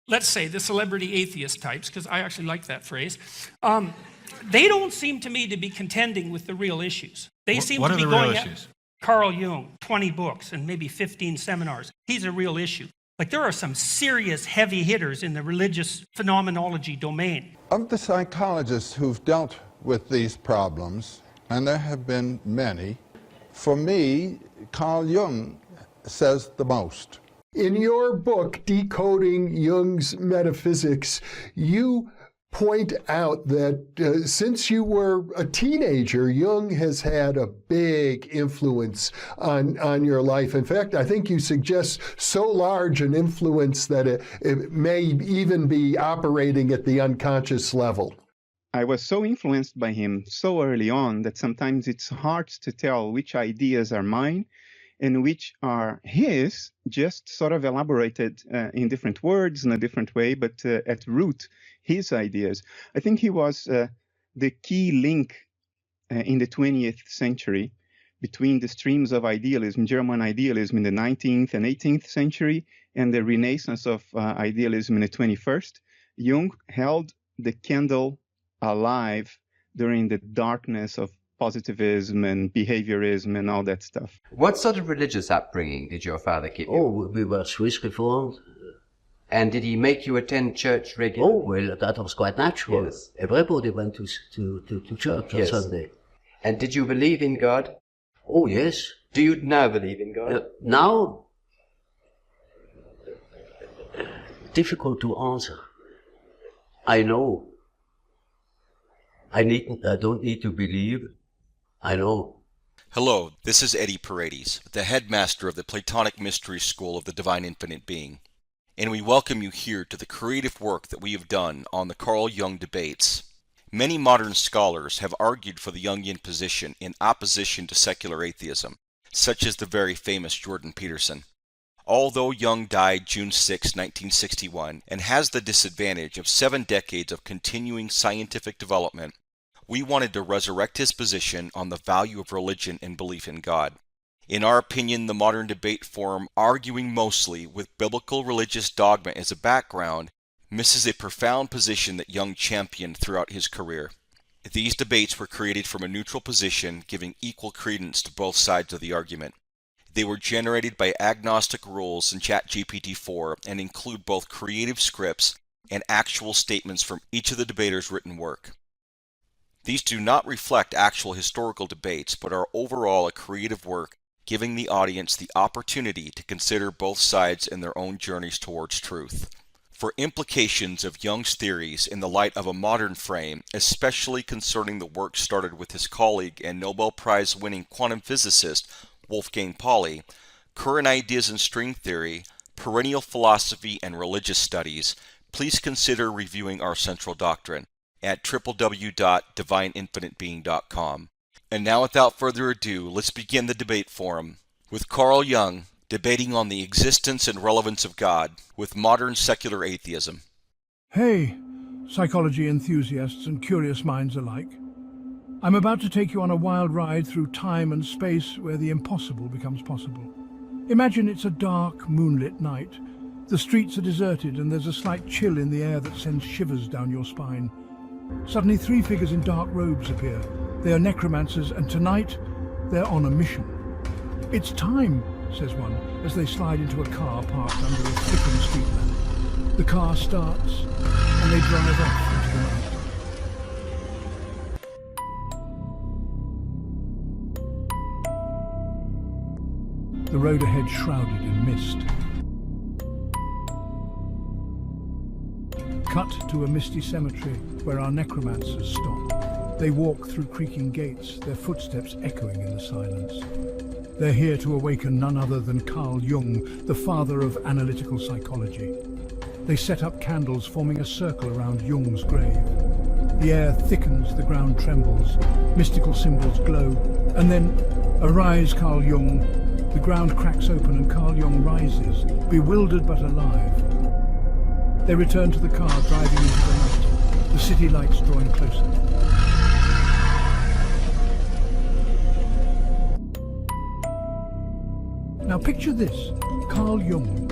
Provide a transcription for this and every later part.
let's say the celebrity atheist types, because I actually like that phrase, they don't seem to me to be contending with the real issues. They seem to be going at Carl Jung, 20 books and maybe 15 seminars. He's a real issue. Like, there are some serious heavy hitters in the religious phenomenology domain. Of the psychologists who've dealt with these problems, and there have been many, for me, Carl Jung says the most. In your book, Decoding Jung's Metaphysics, you point out that since you were a teenager, Jung has had a big influence on your life. In fact, I think you suggest so large an influence that it may even be operating at the unconscious level. I was so influenced by him so early on that sometimes it's hard to tell which ideas are mine and which are his, just sort of elaborated in different words in a different way, but at root, his ideas. I think he was the key link in the 20th century between the streams of idealism, German idealism in the 19th and 18th century, and the renaissance of idealism in the 21st. Jung held the candle alive during the darkness of positivism and behaviorism and all that stuff. What sort of religious upbringing did your father give you? Oh, we were Swiss Reformed. And did he make you attend church regularly? Oh, well, that was quite natural. Yes. Everybody went to church on Sunday. And did you believe in God? Oh, yes. Do you now believe in God? Now, difficult to answer. I know. I don't need to believe. I know. Hello, this is Eddie Paredes, the headmaster of the Platonic Mystery School of the Divine Infinite Being, and we welcome you here to the creative work that we have done on the Carl Jung debates. Many modern scholars have argued for the Jungian position in opposition to secular atheism, such as the very famous Jordan Peterson. Although Jung died June 6, 1961, and has the disadvantage of 7 decades of continuing scientific development, we wanted to resurrect his position on the value of religion and belief in God. In our opinion, the modern debate forum, arguing mostly with biblical religious dogma as a background, misses a profound position that Jung championed throughout his career. These debates were created from a neutral position, giving equal credence to both sides of the argument. They were generated by agnostic rules in ChatGPT-4 and include both creative scripts and actual statements from each of the debaters' written work. These do not reflect actual historical debates, but are overall a creative work, giving the audience the opportunity to consider both sides in their own journeys towards truth. For implications of Jung's theories in the light of a modern frame, especially concerning the work started with his colleague and Nobel Prize-winning quantum physicist Wolfgang Pauli, current ideas in string theory, perennial philosophy, and religious studies, please consider reviewing our central doctrine at www.divineinfinitebeing.com. And now, without further ado, let's begin the debate forum with Carl Jung debating on the existence and relevance of God with modern secular atheism. Hey, psychology enthusiasts and curious minds alike. I'm about to take you on a wild ride through time and space where the impossible becomes possible. Imagine it's a dark, moonlit night. The streets are deserted and there's a slight chill in the air that sends shivers down your spine. Suddenly 3 figures in dark robes appear. They are necromancers, and tonight they're on a mission. It's time, says one, as they slide into a car parked under a thickened street lamp. The car starts, and they drive off into the night. The road ahead shrouded in mist. Cut to a misty cemetery where our necromancers stop. They walk through creaking gates, their footsteps echoing in the silence. They're here to awaken none other than Carl Jung, the father of analytical psychology. They set up candles, forming a circle around Jung's grave. The air thickens, the ground trembles, mystical symbols glow, and then, arise, Carl Jung. The ground cracks open and Carl Jung rises, bewildered but alive. They return to the car, driving into the night, the city lights drawing closer. Now picture this, Carl Jung,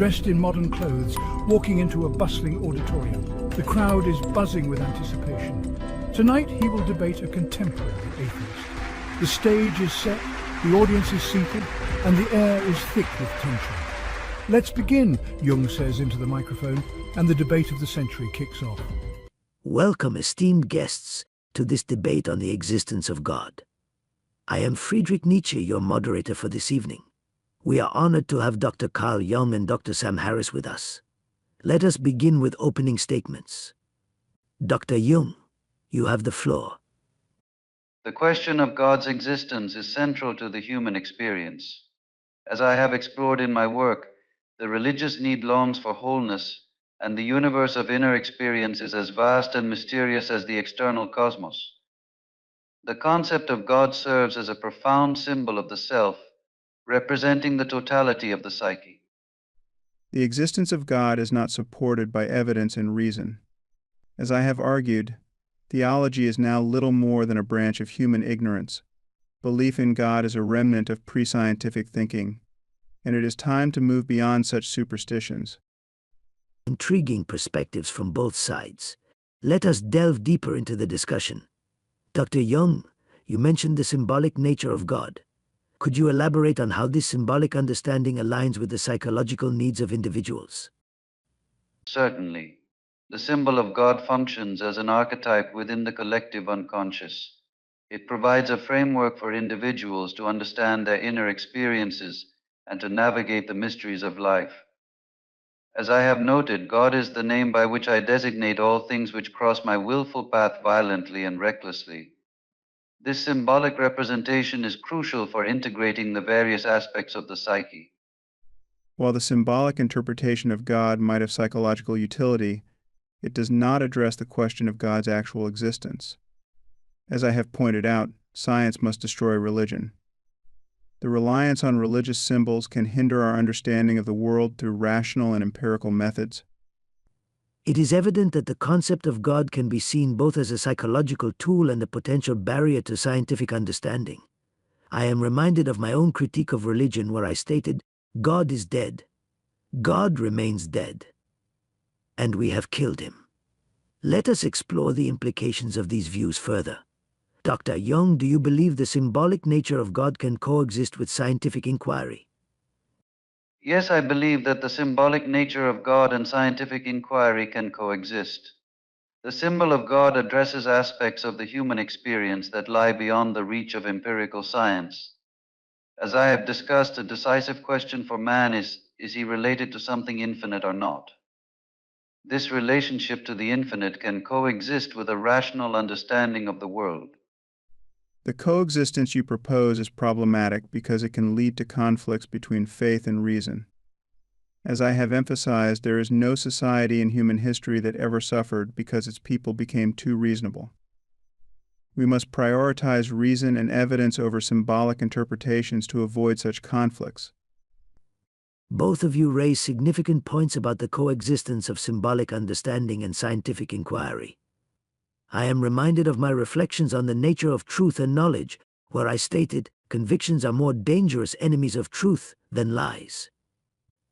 dressed in modern clothes, walking into a bustling auditorium. The crowd is buzzing with anticipation. Tonight he will debate a contemporary atheist. The stage is set, the audience is seated, and the air is thick with tension. Let's begin, Jung says into the microphone, and the debate of the century kicks off. Welcome, esteemed guests, to this debate on the existence of God. I am Friedrich Nietzsche, your moderator for this evening. We are honored to have Dr. Carl Jung and Dr. Sam Harris with us. Let us begin with opening statements. Dr. Jung, you have the floor. The question of God's existence is central to the human experience. As I have explored in my work, the religious need longs for wholeness, and the universe of inner experience is as vast and mysterious as the external cosmos. The concept of God serves as a profound symbol of the self, representing the totality of the psyche. The existence of God is not supported by evidence and reason. As I have argued, theology is now little more than a branch of human ignorance. Belief in God is a remnant of pre-scientific thinking, and it is time to move beyond such superstitions. Intriguing perspectives from both sides. Let us delve deeper into the discussion. Dr. Jung, you mentioned the symbolic nature of God. Could you elaborate on how this symbolic understanding aligns with the psychological needs of individuals? Certainly. The symbol of God functions as an archetype within the collective unconscious. It provides a framework for individuals to understand their inner experiences and to navigate the mysteries of life. As I have noted, God is the name by which I designate all things which cross my willful path violently and recklessly. This symbolic representation is crucial for integrating the various aspects of the psyche. While the symbolic interpretation of God might have psychological utility, it does not address the question of God's actual existence. As I have pointed out, science must destroy religion. The reliance on religious symbols can hinder our understanding of the world through rational and empirical methods. It is evident that the concept of God can be seen both as a psychological tool and a potential barrier to scientific understanding. I am reminded of my own critique of religion where I stated, God is dead. God remains dead. And we have killed him. Let us explore the implications of these views further. Dr. Jung, do you believe the symbolic nature of God can coexist with scientific inquiry? Yes, I believe that the symbolic nature of God and scientific inquiry can coexist. The symbol of God addresses aspects of the human experience that lie beyond the reach of empirical science. As I have discussed, a decisive question for man is he related to something infinite or not? This relationship to the infinite can coexist with a rational understanding of the world. The coexistence you propose is problematic because it can lead to conflicts between faith and reason. As I have emphasized, there is no society in human history that ever suffered because its people became too reasonable. We must prioritize reason and evidence over symbolic interpretations to avoid such conflicts. Both of you raise significant points about the coexistence of symbolic understanding and scientific inquiry. I am reminded of my reflections on the nature of truth and knowledge, where I stated, convictions are more dangerous enemies of truth than lies.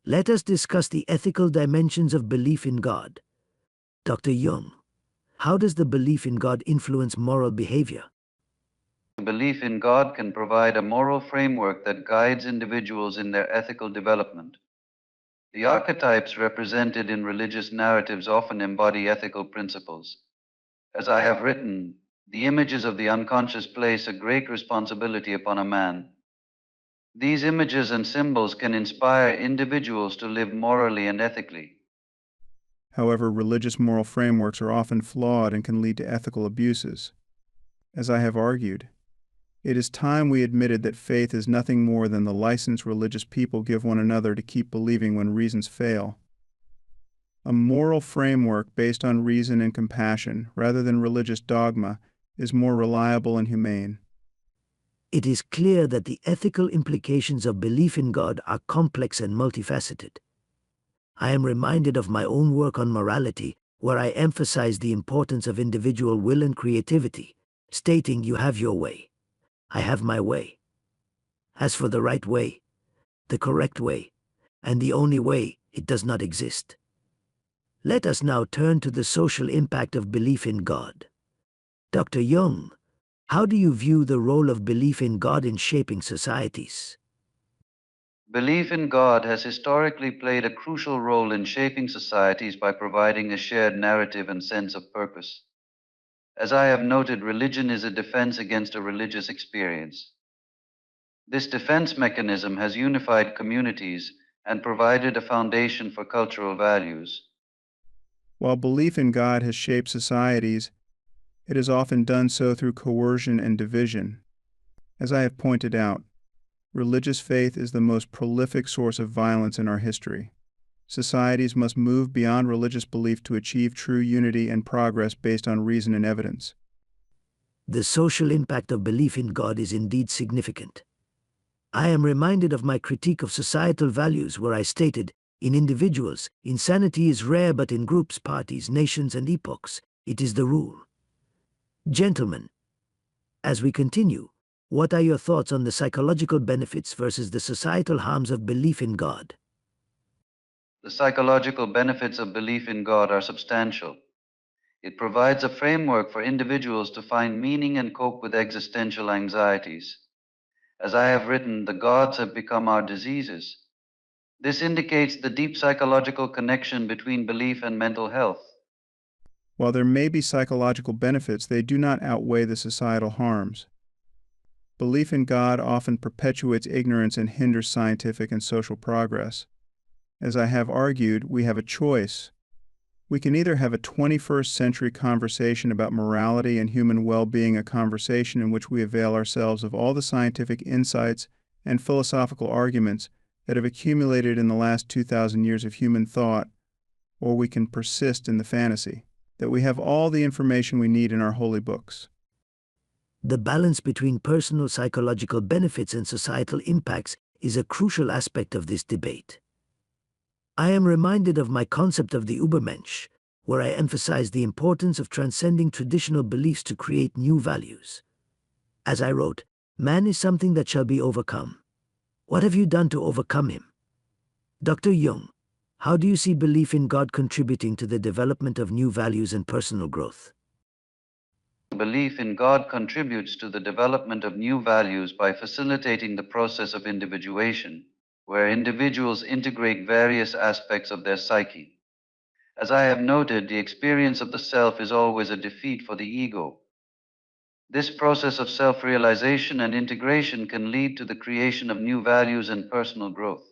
Let us discuss the ethical dimensions of belief in God. Dr. Jung, how does the belief in God influence moral behavior? Belief in God can provide a moral framework that guides individuals in their ethical development. The archetypes represented in religious narratives often embody ethical principles. As I have written, the images of the unconscious place a great responsibility upon a man. These images and symbols can inspire individuals to live morally and ethically. However, religious moral frameworks are often flawed and can lead to ethical abuses. As I have argued, it is time we admitted that faith is nothing more than the license religious people give one another to keep believing when reasons fail. A moral framework based on reason and compassion, rather than religious dogma, is more reliable and humane. It is clear that the ethical implications of belief in God are complex and multifaceted. I am reminded of my own work on morality, where I emphasize the importance of individual will and creativity, stating you have your way. I have my way. As for the right way, the correct way, and the only way, It does not exist. Let us now turn to the social impact of belief in God. Dr. Jung, how do you view the role of belief in God in shaping societies? Belief in God has historically played a crucial role in shaping societies by providing a shared narrative and sense of purpose. As I have noted, religion is a defense against a religious experience. This defense mechanism has unified communities and provided a foundation for cultural values. While belief in God has shaped societies, it has often done so through coercion and division. As I have pointed out, religious faith is the most prolific source of violence in our history. Societies must move beyond religious belief to achieve true unity and progress based on reason and evidence. The social impact of belief in God is indeed significant. I am reminded of my critique of societal values where I stated, in individuals, insanity is rare, but in groups, parties, nations, and epochs, it is the rule. Gentlemen, as we continue, what are your thoughts on the psychological benefits versus the societal harms of belief in God? The psychological benefits of belief in God are substantial. It provides a framework for individuals to find meaning and cope with existential anxieties. As I have written, the gods have become our diseases. This indicates the deep psychological connection between belief and mental health. While there may be psychological benefits, they do not outweigh the societal harms. Belief in God often perpetuates ignorance and hinders scientific and social progress. As I have argued, we have a choice. We can either have a 21st century conversation about morality and human well-being, a conversation in which we avail ourselves of all the scientific insights and philosophical arguments that have accumulated in the last 2,000 years of human thought, or we can persist in the fantasy that we have all the information we need in our holy books. The balance between personal psychological benefits and societal impacts is a crucial aspect of this debate. I am reminded of my concept of the Übermensch, where I emphasize the importance of transcending traditional beliefs to create new values. As I wrote, man is something that shall be overcome. What have you done to overcome him? Dr. Jung, how do you see belief in God contributing to the development of new values and personal growth? Belief in God contributes to the development of new values by facilitating the process of individuation, where individuals integrate various aspects of their psyche. As I have noted, the experience of the self is always a defeat for the ego. This process of self-realization and integration can lead to the creation of new values and personal growth.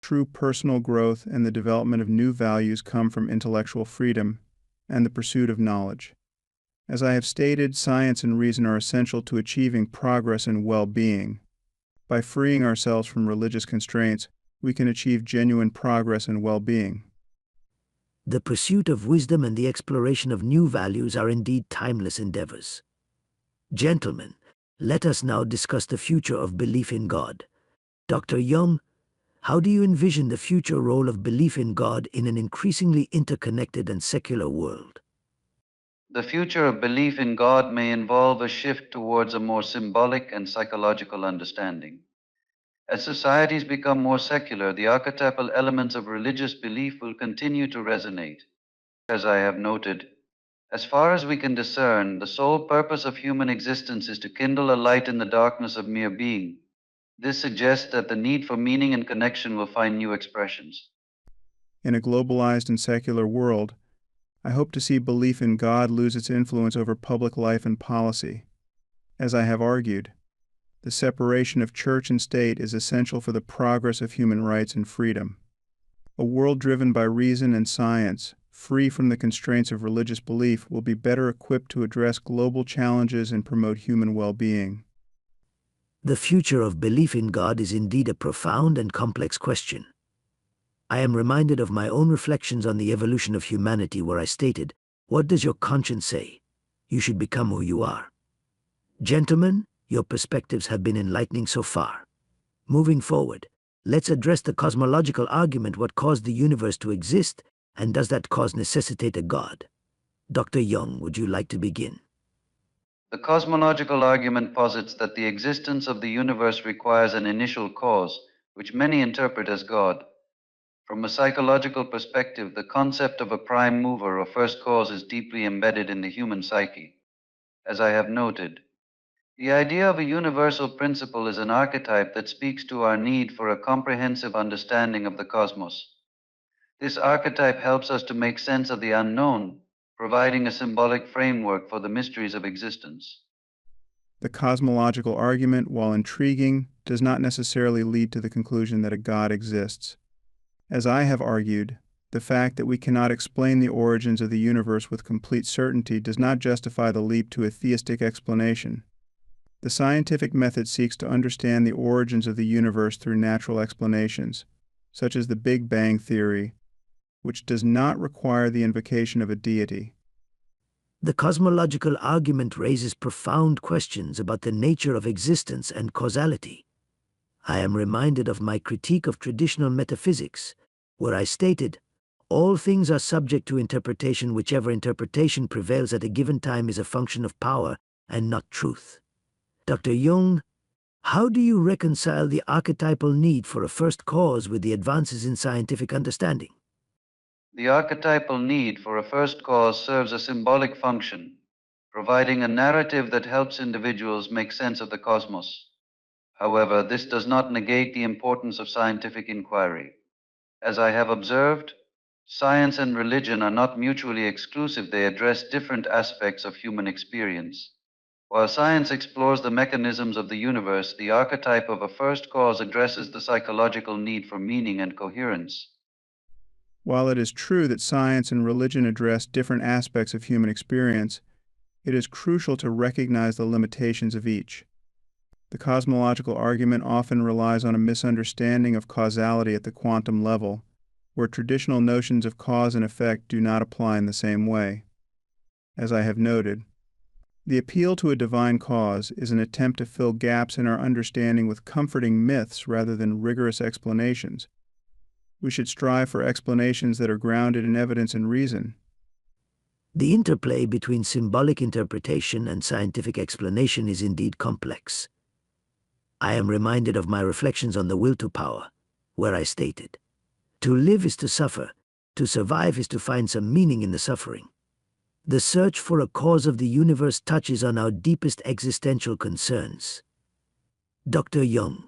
True personal growth and the development of new values come from intellectual freedom and the pursuit of knowledge. As I have stated, science and reason are essential to achieving progress and well-being. By freeing ourselves from religious constraints, we can achieve genuine progress and well-being. The pursuit of wisdom and the exploration of new values are indeed timeless endeavors. Gentlemen, let us now discuss the future of belief in God. Dr. Jung, how do you envision the future role of belief in God in an increasingly interconnected and secular world? The future of belief in God may involve a shift towards a more symbolic and psychological understanding. As societies become more secular, the archetypal elements of religious belief will continue to resonate. As I have noted, as far as we can discern, the sole purpose of human existence is to kindle a light in the darkness of mere being. This suggests that the need for meaning and connection will find new expressions. In a globalized and secular world, I hope to see belief in God lose its influence over public life and policy. As I have argued, the separation of church and state is essential for the progress of human rights and freedom. A world driven by reason and science, free from the constraints of religious belief, will be better equipped to address global challenges and promote human well-being. The future of belief in God is indeed a profound and complex question. I am reminded of my own reflections on the evolution of humanity, where I stated, "What does your conscience say? You should become who you are." Gentlemen, your perspectives have been enlightening so far. Moving forward, let's address the cosmological argument: what caused the universe to exist, and does that cause necessitate a God? Dr. Jung, would you like to begin? The cosmological argument posits that the existence of the universe requires an initial cause, which many interpret as God. From a psychological perspective, the concept of a prime mover or first cause is deeply embedded in the human psyche. As I have noted, the idea of a universal principle is an archetype that speaks to our need for a comprehensive understanding of the cosmos. This archetype helps us to make sense of the unknown, providing a symbolic framework for the mysteries of existence. The cosmological argument, while intriguing, does not necessarily lead to the conclusion that a God exists. As I have argued, the fact that we cannot explain the origins of the universe with complete certainty does not justify the leap to a theistic explanation. The scientific method seeks to understand the origins of the universe through natural explanations, such as the Big Bang theory, which does not require the invocation of a deity. The cosmological argument raises profound questions about the nature of existence and causality. I am reminded of my critique of traditional metaphysics, where I stated, all things are subject to interpretation. Whichever interpretation prevails at a given time is a function of power and not truth. Dr. Jung, how do you reconcile the archetypal need for a first cause with the advances in scientific understanding? The archetypal need for a first cause serves a symbolic function, providing a narrative that helps individuals make sense of the cosmos. However, this does not negate the importance of scientific inquiry. As I have observed, science and religion are not mutually exclusive. They address different aspects of human experience. While science explores the mechanisms of the universe, the archetype of a first cause addresses the psychological need for meaning and coherence. While it is true that science and religion address different aspects of human experience, it is crucial to recognize the limitations of each. The cosmological argument often relies on a misunderstanding of causality at the quantum level, where traditional notions of cause and effect do not apply in the same way. As I have noted, the appeal to a divine cause is an attempt to fill gaps in our understanding with comforting myths rather than rigorous explanations. We should strive for explanations that are grounded in evidence and reason. The interplay between symbolic interpretation and scientific explanation is indeed complex. I am reminded of my reflections on the will to power, where I stated, to live is to suffer, to survive is to find some meaning in the suffering. The search for a cause of the universe touches on our deepest existential concerns. Dr. Jung,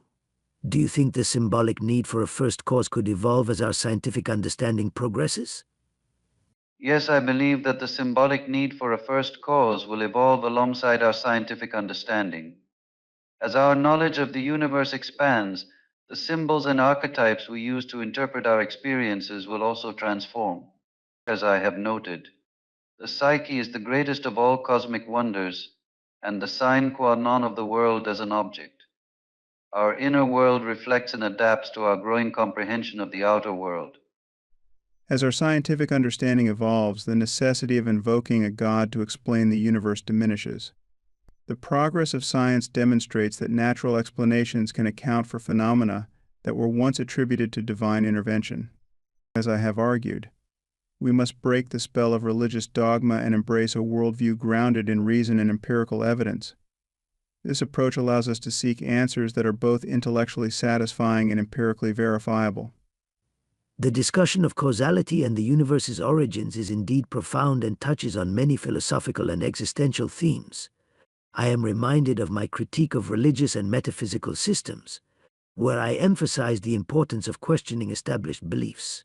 do you think the symbolic need for a first cause could evolve as our scientific understanding progresses? Yes, I believe that the symbolic need for a first cause will evolve alongside our scientific understanding. As our knowledge of the universe expands, the symbols and archetypes we use to interpret our experiences will also transform. As I have noted, the psyche is the greatest of all cosmic wonders, and the sine qua non of the world as an object. Our inner world reflects and adapts to our growing comprehension of the outer world. As our scientific understanding evolves, the necessity of invoking a God to explain the universe diminishes. The progress of science demonstrates that natural explanations can account for phenomena that were once attributed to divine intervention. As I have argued, we must break the spell of religious dogma and embrace a worldview grounded in reason and empirical evidence. This approach allows us to seek answers that are both intellectually satisfying and empirically verifiable. The discussion of causality and the universe's origins is indeed profound and touches on many philosophical and existential themes. I am reminded of my critique of religious and metaphysical systems, where I emphasize the importance of questioning established beliefs.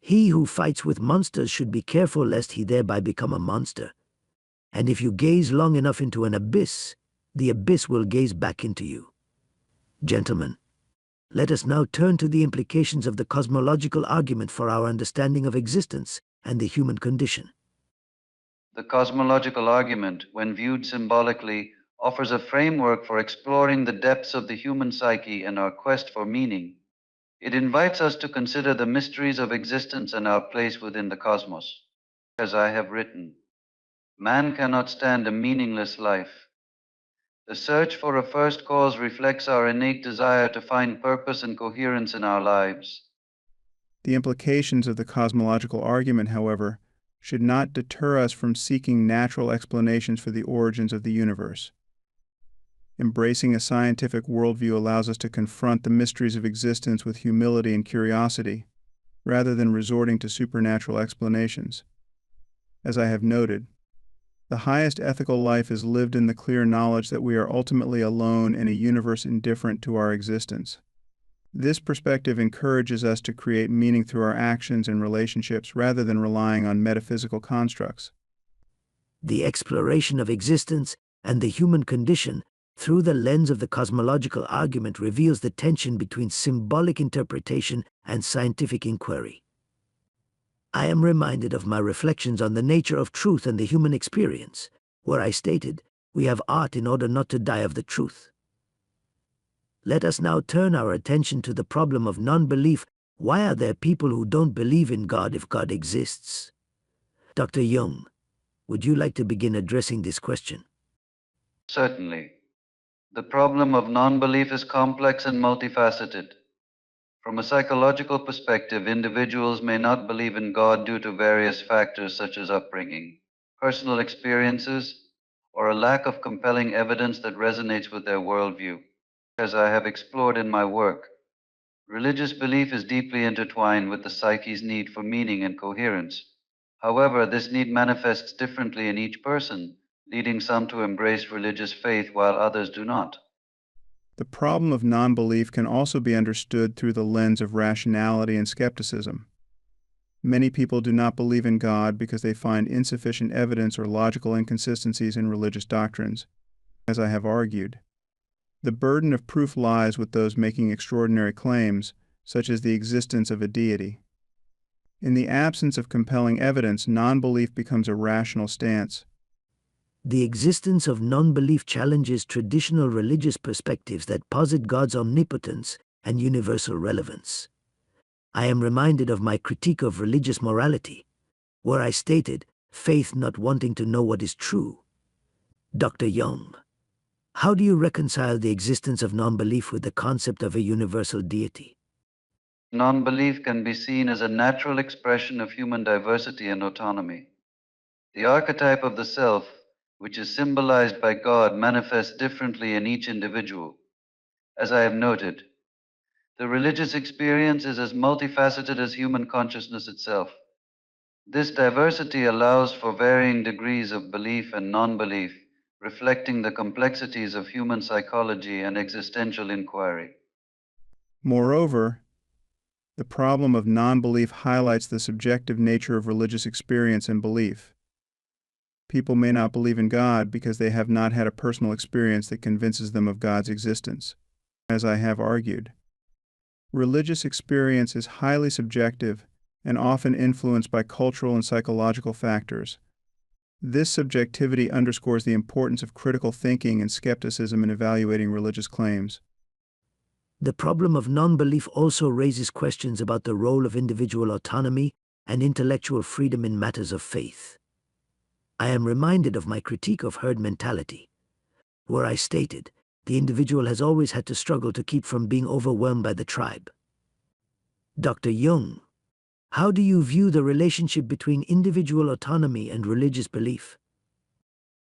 He who fights with monsters should be careful lest he thereby become a monster. And if you gaze long enough into an abyss, the abyss will gaze back into you. Gentlemen, let us now turn to the implications of the cosmological argument for our understanding of existence and the human condition. The cosmological argument, when viewed symbolically, offers a framework for exploring the depths of the human psyche and our quest for meaning. It invites us to consider the mysteries of existence and our place within the cosmos. As I have written, man cannot stand a meaningless life. The search for a first cause reflects our innate desire to find purpose and coherence in our lives. The implications of the cosmological argument, however, should not deter us from seeking natural explanations for the origins of the universe. Embracing a scientific worldview allows us to confront the mysteries of existence with humility and curiosity. rather than resorting to supernatural explanations. As I have noted, the highest ethical life is lived in the clear knowledge that we are ultimately alone in a universe indifferent to our existence. This perspective encourages us to create meaning through our actions and relationships rather than relying on metaphysical constructs. The exploration of existence and the human condition through the lens of the cosmological argument reveals the tension between symbolic interpretation and scientific inquiry. I am reminded of my reflections on the nature of truth and the human experience, where I stated, we have art in order not to die of the truth. Let us now turn our attention to the problem of non-belief. Why are there people who don't believe in God if God exists? Dr. Jung, would you like to begin addressing this question? Certainly. The problem of non-belief is complex and multifaceted. From a psychological perspective, individuals may not believe in God due to various factors such as upbringing, personal experiences, or a lack of compelling evidence that resonates with their worldview. As I have explored in my work, religious belief is deeply intertwined with the psyche's need for meaning and coherence. However, this need manifests differently in each person, leading some to embrace religious faith while others do not. The problem of non-belief can also be understood through the lens of rationality and skepticism. Many people do not believe in God because they find insufficient evidence or logical inconsistencies in religious doctrines. As I have argued, the burden of proof lies with those making extraordinary claims, such as the existence of a deity. In the absence of compelling evidence, non-belief becomes a rational stance. The existence of non-belief challenges traditional religious perspectives that posit God's omnipotence and universal relevance. I am reminded of my critique of religious morality, where I stated, faith not wanting to know what is true. Dr. Jung, how do you reconcile the existence of non-belief with the concept of a universal deity? Non-belief can be seen as a natural expression of human diversity and autonomy. The archetype of the self, which is symbolized by God, manifests differently in each individual. As I have noted, the religious experience is as multifaceted as human consciousness itself. This diversity allows for varying degrees of belief and non-belief, reflecting the complexities of human psychology and existential inquiry. Moreover, the problem of non-belief highlights the subjective nature of religious experience and belief. People may not believe in God because they have not had a personal experience that convinces them of God's existence. As I have argued, religious experience is highly subjective and often influenced by cultural and psychological factors. This subjectivity underscores the importance of critical thinking and skepticism in evaluating religious claims. The problem of non-belief also raises questions about the role of individual autonomy and intellectual freedom in matters of faith. I am reminded of my critique of herd mentality, where I stated, the individual has always had to struggle to keep from being overwhelmed by the tribe. Dr. Jung, how do you view the relationship between individual autonomy and religious belief?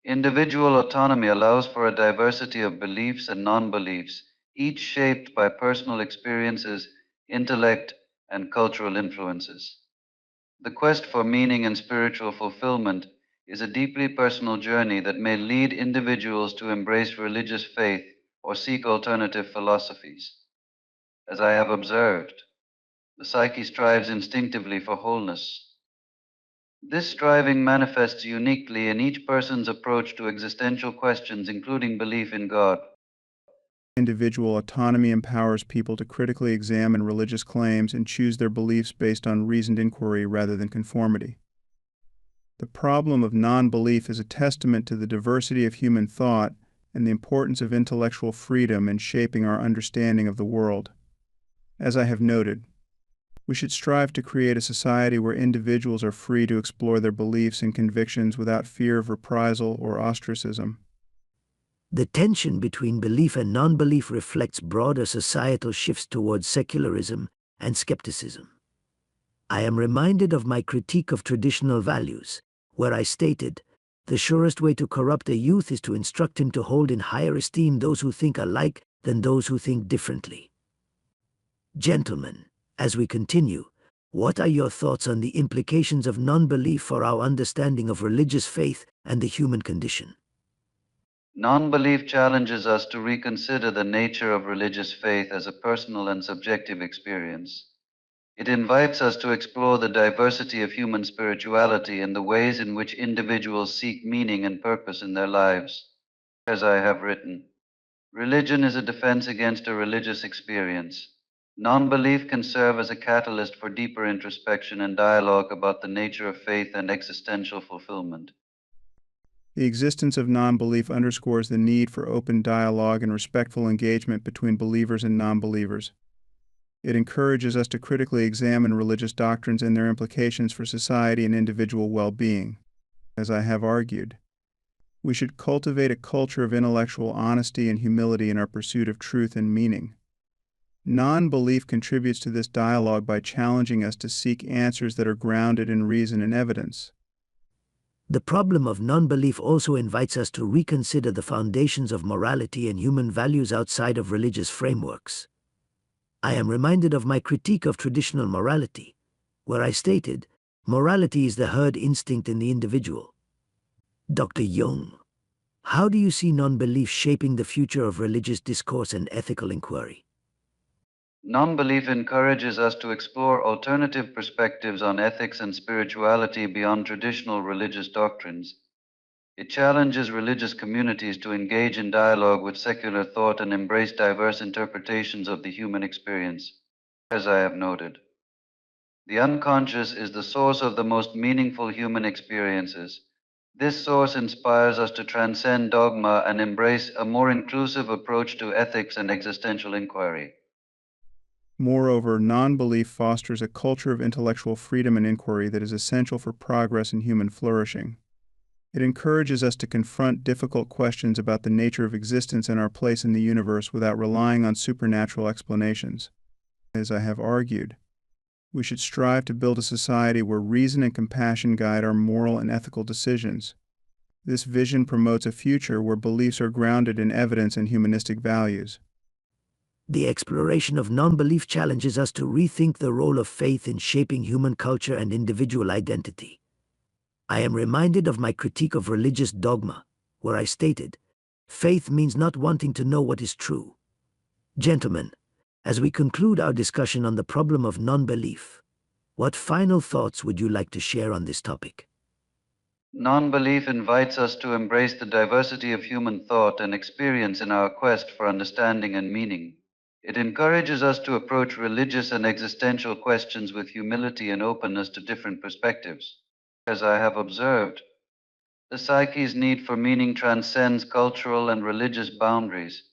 Individual autonomy allows for a diversity of beliefs and non-beliefs, each shaped by personal experiences, intellect, and cultural influences. The quest for meaning and spiritual fulfillment is a deeply personal journey that may lead individuals to embrace religious faith or seek alternative philosophies. As I have observed, the psyche strives instinctively for wholeness. This striving manifests uniquely in each person's approach to existential questions, including belief in God. Individual autonomy empowers people to critically examine religious claims and choose their beliefs based on reasoned inquiry rather than conformity. The problem of non-belief is a testament to the diversity of human thought and the importance of intellectual freedom in shaping our understanding of the world. As I have noted, we should strive to create a society where individuals are free to explore their beliefs and convictions without fear of reprisal or ostracism. The tension between belief and non-belief reflects broader societal shifts towards secularism and skepticism. I am reminded of my critique of traditional values, where I stated, the surest way to corrupt a youth is to instruct him to hold in higher esteem those who think alike than those who think differently. Gentlemen, as we continue, What are your thoughts on the implications of non-belief for our understanding of religious faith and the human condition? Non-belief challenges us to reconsider the nature of religious faith as a personal and subjective experience. It invites us to explore the diversity of human spirituality and the ways in which individuals seek meaning and purpose in their lives. As I have written, religion is a defense against a religious experience. Non-belief can serve as a catalyst for deeper introspection and dialogue about the nature of faith and existential fulfillment. The existence of non-belief underscores the need for open dialogue and respectful engagement between believers and non-believers. It encourages us to critically examine religious doctrines and their implications for society and individual well-being. As I have argued, we should cultivate a culture of intellectual honesty and humility in our pursuit of truth and meaning. Non-belief contributes to this dialogue by challenging us to seek answers that are grounded in reason and evidence. The problem of non-belief also invites us to reconsider the foundations of morality and human values outside of religious frameworks. I am reminded of my critique of traditional morality, where I stated, morality is the herd instinct in the individual. Dr. Jung, how do you see non-belief shaping the future of religious discourse and ethical inquiry? Non-belief encourages us to explore alternative perspectives on ethics and spirituality beyond traditional religious doctrines. It challenges religious communities to engage in dialogue with secular thought and embrace diverse interpretations of the human experience. As I have noted, the unconscious is the source of the most meaningful human experiences. This source inspires us to transcend dogma and embrace a more inclusive approach to ethics and existential inquiry. Moreover, non-belief fosters a culture of intellectual freedom and inquiry that is essential for progress and human flourishing. It encourages us to confront difficult questions about the nature of existence and our place in the universe without relying on supernatural explanations. As I have argued, we should strive to build a society where reason and compassion guide our moral and ethical decisions. This vision promotes a future where beliefs are grounded in evidence and humanistic values. The exploration of non-belief challenges us to rethink the role of faith in shaping human culture and individual identity. I am reminded of my critique of religious dogma, where I stated, faith means not wanting to know what is true. Gentlemen, as we conclude our discussion on the problem of non-belief, what final thoughts would you like to share on this topic? Non-belief invites us to embrace the diversity of human thought and experience in our quest for understanding and meaning. It encourages us to approach religious and existential questions with humility and openness to different perspectives. As I have observed, the psyche's need for meaning transcends cultural and religious boundaries.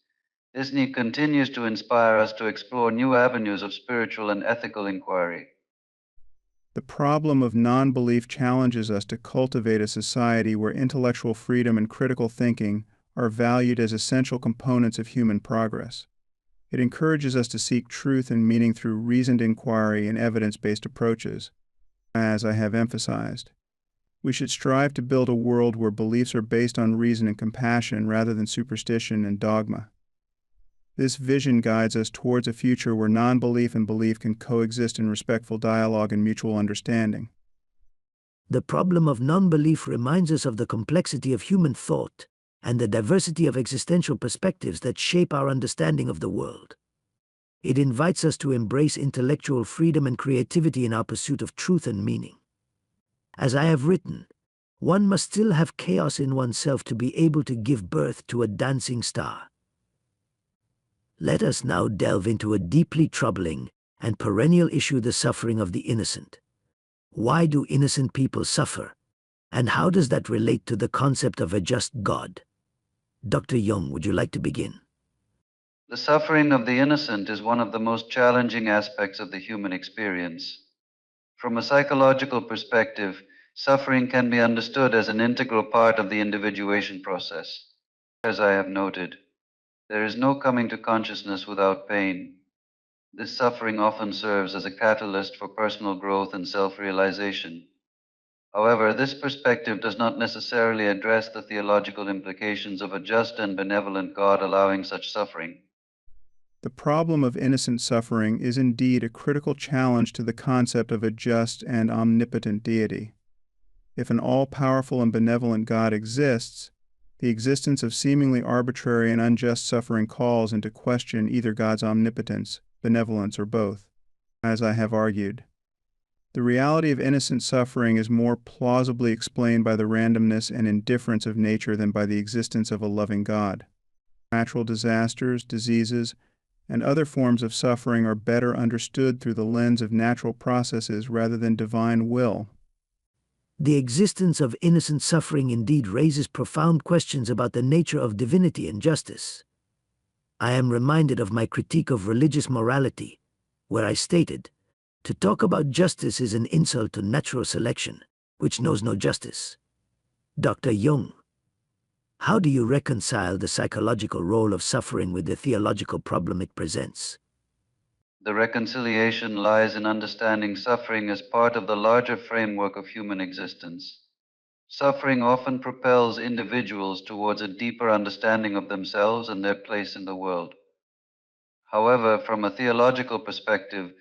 This need continues to inspire us to explore new avenues of spiritual and ethical inquiry. The problem of non-belief challenges us to cultivate a society where intellectual freedom and critical thinking are valued as essential components of human progress. It encourages us to seek truth and meaning through reasoned inquiry and evidence-based approaches. As I have emphasized, we should strive to build a world where beliefs are based on reason and compassion rather than superstition and dogma. This vision guides us towards a future where non-belief and belief can coexist in respectful dialogue and mutual understanding. The problem of non-belief reminds us of the complexity of human thought and the diversity of existential perspectives that shape our understanding of the world. It invites us to embrace intellectual freedom and creativity in our pursuit of truth and meaning. As I have written, one must still have chaos in oneself to be able to give birth to a dancing star. Let us now delve into a deeply troubling and perennial issue: the suffering of the innocent. Why do innocent people suffer? And how does that relate to the concept of a just God? Dr. Jung, would you like to begin? The suffering of the innocent is one of the most challenging aspects of the human experience. From a psychological perspective, suffering can be understood as an integral part of the individuation process. As I have noted, there is no coming to consciousness without pain. This suffering often serves as a catalyst for personal growth and self-realization. However, this perspective does not necessarily address the theological implications of a just and benevolent God allowing such suffering. The problem of innocent suffering is indeed a critical challenge to the concept of a just and omnipotent deity. If an all-powerful and benevolent God exists, the existence of seemingly arbitrary and unjust suffering calls into question either God's omnipotence, benevolence, or both, as I have argued. The reality of innocent suffering is more plausibly explained by the randomness and indifference of nature than by the existence of a loving God. Natural disasters, diseases, and other forms of suffering are better understood through the lens of natural processes rather than divine will. The existence of innocent suffering indeed raises profound questions about the nature of divinity and justice. I am reminded of my critique of religious morality, where I stated, to talk about justice is an insult to natural selection, which knows no justice. Dr. Jung, how do you reconcile the psychological role of suffering with the theological problem it presents? The reconciliation lies in understanding suffering as part of the larger framework of human existence. Suffering often propels individuals towards a deeper understanding of themselves and their place in the world. However, from a theological perspective,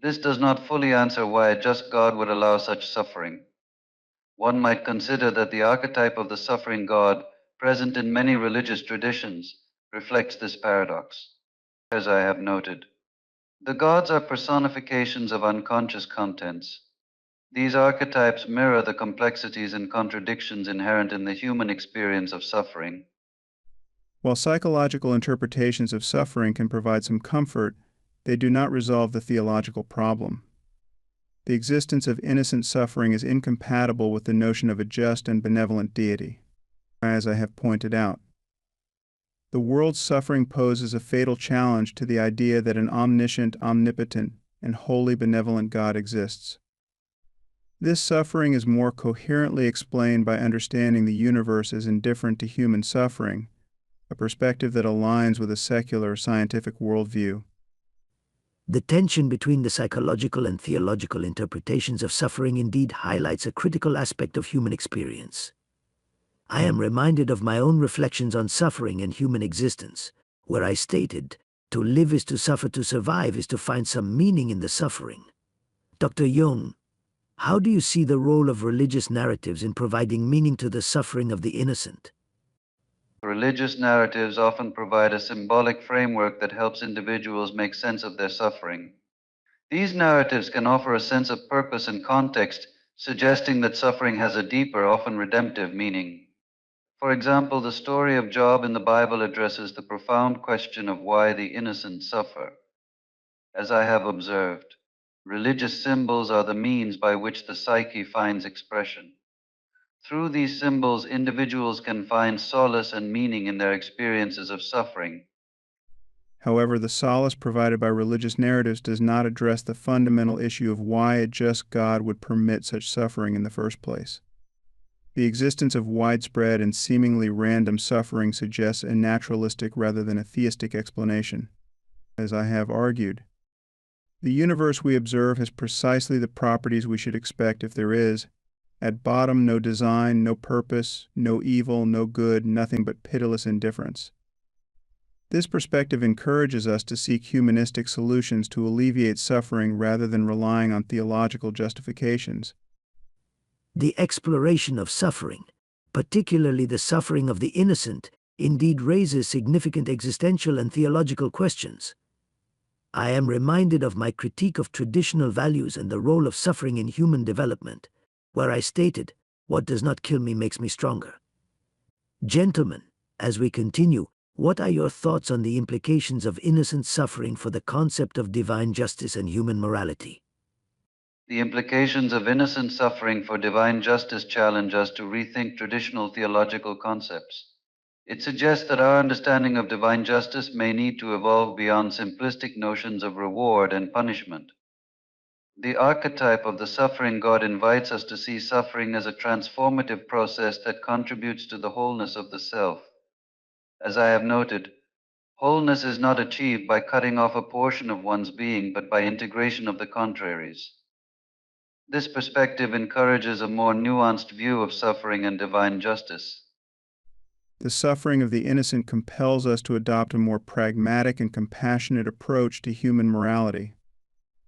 this does not fully answer why a just God would allow such suffering. One might consider that the archetype of the suffering God, present in many religious traditions, reflects this paradox. As I have noted, the gods are personifications of unconscious contents. These archetypes mirror the complexities and contradictions inherent in the human experience of suffering. While psychological interpretations of suffering can provide some comfort, they do not resolve the theological problem. The existence of innocent suffering is incompatible with the notion of a just and benevolent deity, as I have pointed out. The world's suffering poses a fatal challenge to the idea that an omniscient, omnipotent, and wholly benevolent God exists. This suffering is more coherently explained by understanding the universe as indifferent to human suffering, a perspective that aligns with a secular scientific worldview. The tension between the psychological and theological interpretations of suffering indeed highlights a critical aspect of human experience. I am reminded of my own reflections on suffering and human existence, where I stated, to live is to suffer, to survive is to find some meaning in the suffering. Dr. Jung, how do you see the role of religious narratives in providing meaning to the suffering of the innocent? Religious narratives often provide a symbolic framework that helps individuals make sense of their suffering. These narratives can offer a sense of purpose and context, suggesting that suffering has a deeper, often redemptive meaning. For example, the story of Job in the Bible addresses the profound question of why the innocent suffer. As I have observed, religious symbols are the means by which the psyche finds expression. Through these symbols, individuals can find solace and meaning in their experiences of suffering. However, the solace provided by religious narratives does not address the fundamental issue of why a just God would permit such suffering in the first place. The existence of widespread and seemingly random suffering suggests a naturalistic rather than a theistic explanation. As I have argued, the universe we observe has precisely the properties we should expect if there is, at bottom, no design, no purpose, no evil, no good, nothing but pitiless indifference. This perspective encourages us to seek humanistic solutions to alleviate suffering rather than relying on theological justifications. The exploration of suffering, particularly the suffering of the innocent, indeed raises significant existential and theological questions. I am reminded of my critique of traditional values and the role of suffering in human development, where I stated, "What does not kill me makes me stronger." Gentlemen, as we continue, what are your thoughts on the implications of innocent suffering for the concept of divine justice and human morality? The implications of innocent suffering for divine justice challenge us to rethink traditional theological concepts. It suggests that our understanding of divine justice may need to evolve beyond simplistic notions of reward and punishment. The archetype of the suffering God invites us to see suffering as a transformative process that contributes to the wholeness of the self. As I have noted, wholeness is not achieved by cutting off a portion of one's being, but by integration of the contraries. This perspective encourages a more nuanced view of suffering and divine justice. The suffering of the innocent compels us to adopt a more pragmatic and compassionate approach to human morality.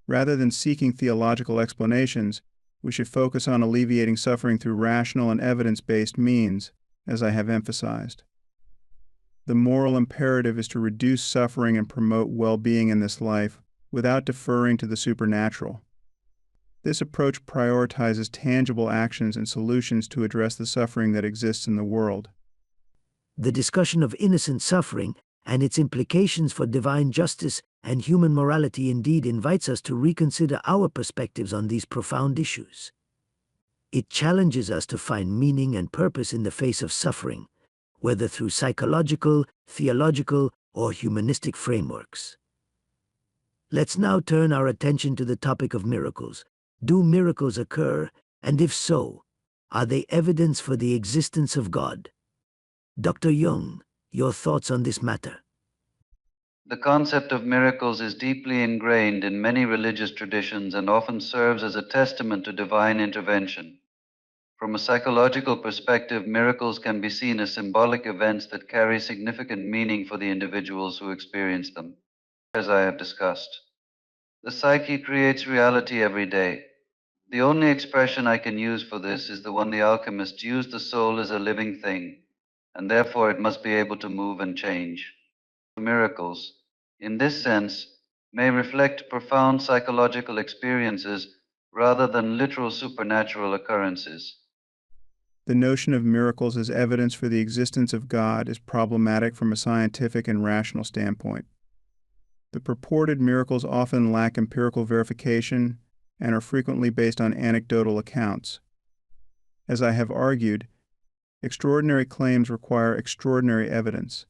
Rather than seeking theological explanations, we should focus on alleviating suffering through rational and evidence-based means, as I have emphasized. The moral imperative is to reduce suffering and promote well-being in this life without deferring to the supernatural. This approach prioritizes tangible actions and solutions to address the suffering that exists in the world. The discussion of innocent suffering and its implications for divine justice and human morality indeed invites us to reconsider our perspectives on these profound issues. It challenges us to find meaning and purpose in the face of suffering, whether through psychological, theological, or humanistic frameworks. Let's now turn our attention to the topic of miracles. Do miracles occur, and if so, are they evidence for the existence of God? Dr. Jung, your thoughts on this matter? The concept of miracles is deeply ingrained in many religious traditions and often serves as a testament to divine intervention. From a psychological perspective, miracles can be seen as symbolic events that carry significant meaning for the individuals who experience them, as I have discussed. The psyche creates reality every day. The only expression I can use for this is the one the alchemists used: the soul as a living thing, and therefore it must be able to move and change. Miracles, in this sense, may reflect profound psychological experiences rather than literal supernatural occurrences. The notion of miracles as evidence for the existence of God is problematic from a scientific and rational standpoint. The purported miracles often lack empirical verification and are frequently based on anecdotal accounts. As I have argued, extraordinary claims require extraordinary evidence.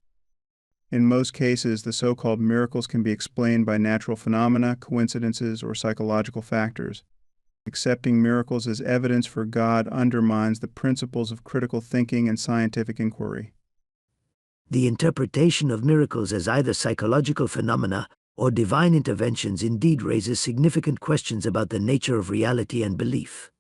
In most cases, the so-called miracles can be explained by natural phenomena, coincidences, or psychological factors. Accepting miracles as evidence for God undermines the principles of critical thinking and scientific inquiry. The interpretation of miracles as either psychological phenomena or divine interventions indeed raises significant questions about the nature of reality and belief.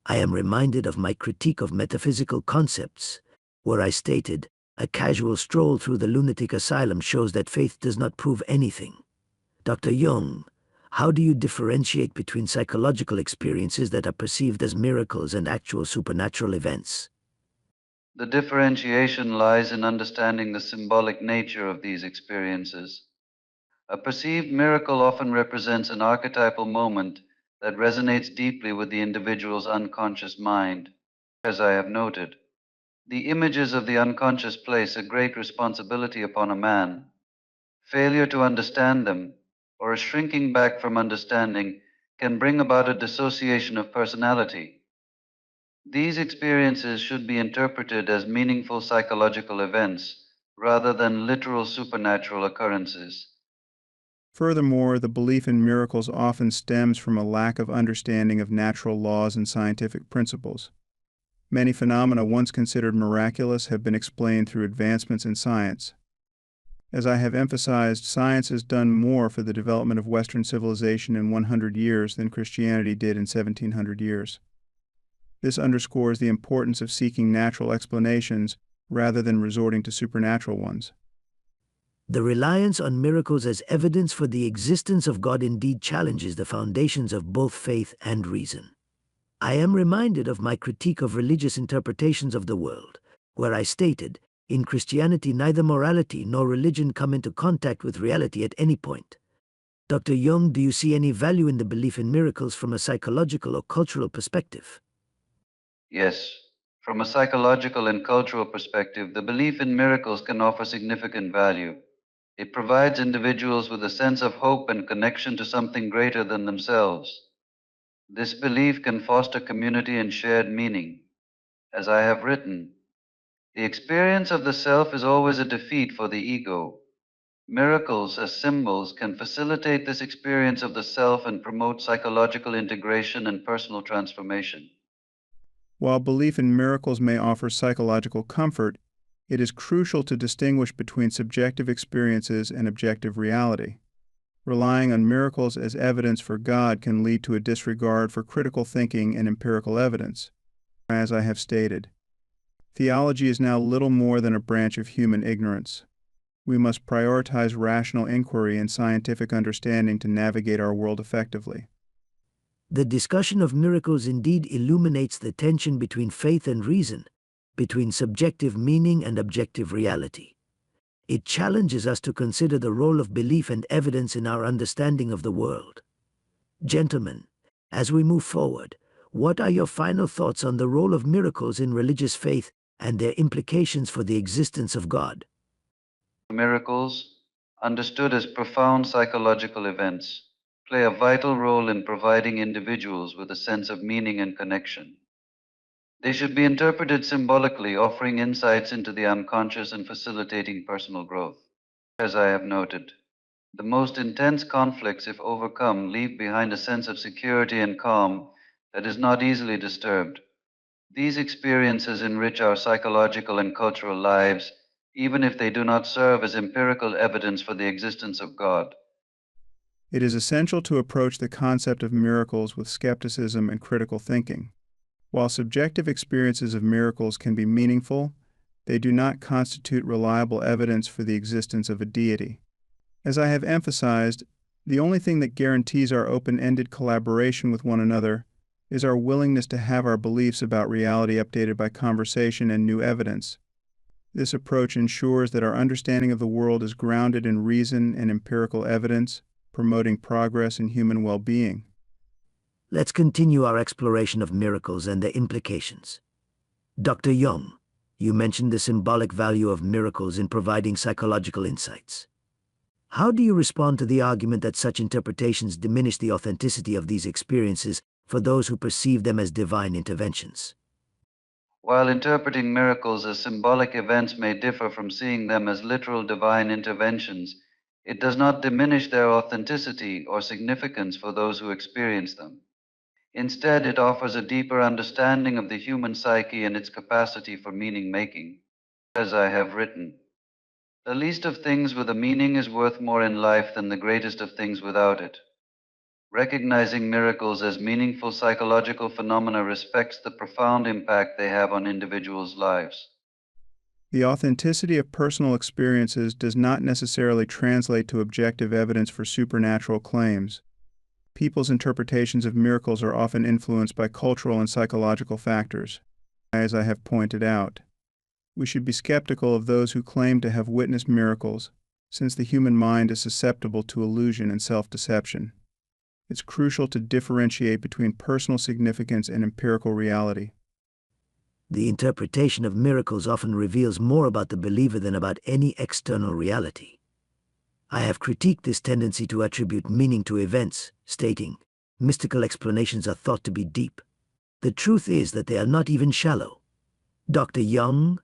I am reminded of my critique of metaphysical concepts, where I stated, "A casual stroll through the lunatic asylum shows that faith does not prove anything." Dr. Jung, how do you differentiate between psychological experiences that are perceived as miracles and actual supernatural events? The differentiation lies in understanding the symbolic nature of these experiences. A perceived miracle often represents an archetypal moment that resonates deeply with the individual's unconscious mind. As I have noted, the images of the unconscious place a great responsibility upon a man. Failure to understand them, or a shrinking back from understanding, can bring about a dissociation of personality. These experiences should be interpreted as meaningful psychological events rather than literal supernatural occurrences. Furthermore, the belief in miracles often stems from a lack of understanding of natural laws and scientific principles. Many phenomena once considered miraculous have been explained through advancements in science. As I have emphasized, science has done more for the development of Western civilization in 100 years than Christianity did in 1700 years. This underscores the importance of seeking natural explanations rather than resorting to supernatural ones. The reliance on miracles as evidence for the existence of God indeed challenges the foundations of both faith and reason. I am reminded of my critique of religious interpretations of the world, where I stated, "In Christianity, neither morality nor religion come into contact with reality at any point." Dr. Jung, do you see any value in the belief in miracles from a psychological or cultural perspective? Yes, from a psychological and cultural perspective, the belief in miracles can offer significant value. It provides individuals with a sense of hope and connection to something greater than themselves. This belief can foster community and shared meaning. As I have written, the experience of the self is always a defeat for the ego. Miracles as symbols can facilitate this experience of the self and promote psychological integration and personal transformation. While belief in miracles may offer psychological comfort, it is crucial to distinguish between subjective experiences and objective reality. Relying on miracles as evidence for God can lead to a disregard for critical thinking and empirical evidence. As I have stated, Theology is now little more than a branch of human ignorance. We must prioritize rational inquiry and scientific understanding to navigate our world effectively. The discussion of miracles indeed illuminates the tension between faith and reason, between subjective meaning and objective reality. It challenges us to consider the role of belief and evidence in our understanding of the world. Gentlemen, as we move forward, what are your final thoughts on the role of miracles in religious faith and their implications for the existence of God? Miracles, understood as profound psychological events, play a vital role in providing individuals with a sense of meaning and connection. They should be interpreted symbolically, offering insights into the unconscious and facilitating personal growth. As I have noted, the most intense conflicts, if overcome, leave behind a sense of security and calm that is not easily disturbed. These experiences enrich our psychological and cultural lives, even if they do not serve as empirical evidence for the existence of God. It is essential to approach the concept of miracles with skepticism and critical thinking. While subjective experiences of miracles can be meaningful, they do not constitute reliable evidence for the existence of a deity. As I have emphasized, the only thing that guarantees our open-ended collaboration with one another is our willingness to have our beliefs about reality updated by conversation and new evidence. This approach ensures that our understanding of the world is grounded in reason and empirical evidence, promoting progress in human well-being. Let's continue our exploration of miracles and their implications. Dr. Jung, you mentioned the symbolic value of miracles in providing psychological insights. How do you respond to the argument that such interpretations diminish the authenticity of these experiences for those who perceive them as divine interventions? While interpreting miracles as symbolic events may differ from seeing them as literal divine interventions, it does not diminish their authenticity or significance for those who experience them. Instead, it offers a deeper understanding of the human psyche and its capacity for meaning-making. As I have written, the least of things with a meaning is worth more in life than the greatest of things without it. Recognizing miracles as meaningful psychological phenomena respects the profound impact they have on individuals' lives. The authenticity of personal experiences does not necessarily translate to objective evidence for supernatural claims. People's interpretations of miracles are often influenced by cultural and psychological factors. As I have pointed out, we should be skeptical of those who claim to have witnessed miracles, since the human mind is susceptible to illusion and self-deception. It's crucial to differentiate between personal significance and empirical reality. The interpretation of miracles often reveals more about the believer than about any external reality. I have critiqued this tendency to attribute meaning to events, stating, mystical explanations are thought to be deep. The truth is that they are not even shallow. Dr. Jung,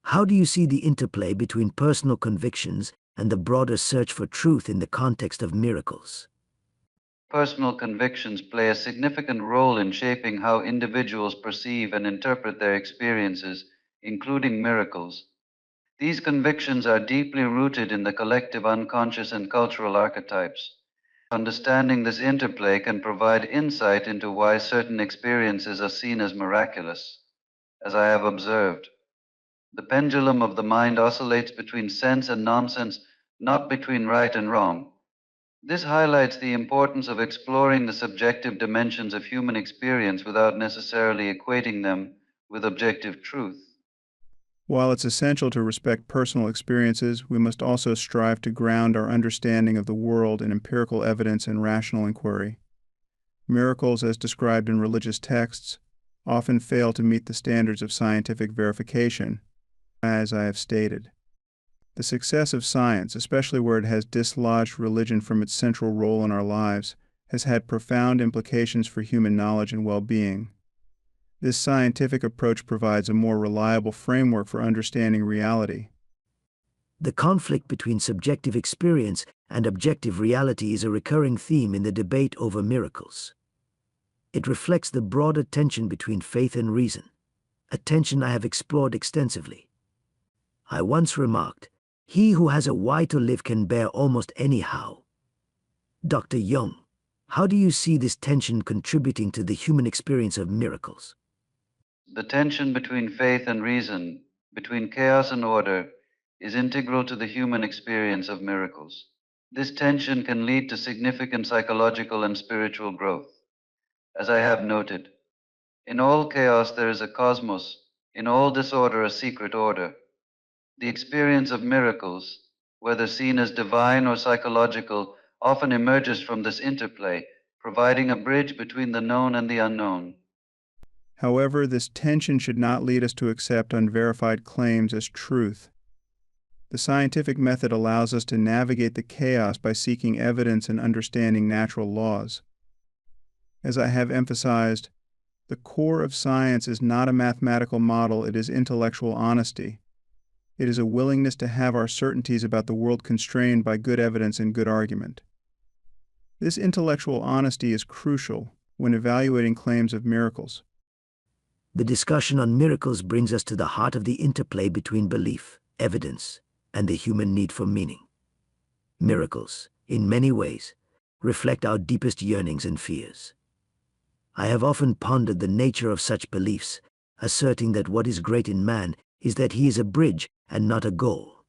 how do you see the interplay between personal convictions and the broader search for truth in the context of miracles? Personal convictions play a significant role in shaping how individuals perceive and interpret their experiences, including miracles. These convictions are deeply rooted in the collective unconscious and cultural archetypes. Understanding this interplay can provide insight into why certain experiences are seen as miraculous. As I have observed, the pendulum of the mind oscillates between sense and nonsense, not between right and wrong. This highlights the importance of exploring the subjective dimensions of human experience without necessarily equating them with objective truth. While it's essential to respect personal experiences, we must also strive to ground our understanding of the world in empirical evidence and rational inquiry. Miracles, as described in religious texts, often fail to meet the standards of scientific verification, as I have stated. The success of science, especially where it has dislodged religion from its central role in our lives, has had profound implications for human knowledge and well-being. This scientific approach provides a more reliable framework for understanding reality. The conflict between subjective experience and objective reality is a recurring theme in the debate over miracles. It reflects the broader tension between faith and reason, a tension I have explored extensively. I once remarked, "He who has a why to live can bear almost any how." Dr. Jung, how do you see this tension contributing to the human experience of miracles? the tension between faith and reason, between chaos and order, is integral to the human experience of miracles. This tension can lead to significant psychological and spiritual growth. As I have noted, in all chaos there is a cosmos, in all disorder a secret order. The experience of miracles, whether seen as divine or psychological, often emerges from this interplay, providing a bridge between the known and the unknown. However, this tension should not lead us to accept unverified claims as truth. The scientific method allows us to navigate the chaos by seeking evidence and understanding natural laws. As I have emphasized, the core of science is not a mathematical model, it is intellectual honesty. It is a willingness to have our certainties about the world constrained by good evidence and good argument. This intellectual honesty is crucial when evaluating claims of miracles. The discussion on miracles brings us to the heart of the interplay between belief, evidence, and the human need for meaning. Miracles, in many ways, reflect our deepest yearnings and fears. I have often pondered the nature of such beliefs, asserting that what is great in man is that he is a bridge and not a goal.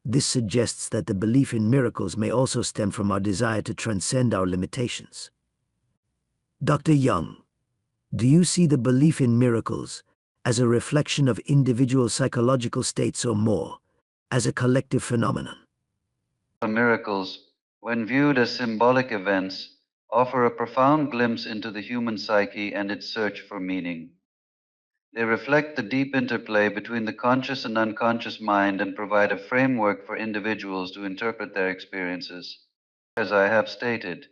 This suggests that the belief in miracles may also stem from our desire to transcend our limitations. Dr. Jung, do you see the belief in miracles as a reflection of individual psychological states or more, as a collective phenomenon? Miracles, when viewed as symbolic events, offer a profound glimpse into the human psyche and its search for meaning. They reflect the deep interplay between the conscious and unconscious mind and provide a framework for individuals to interpret their experiences. As I have stated,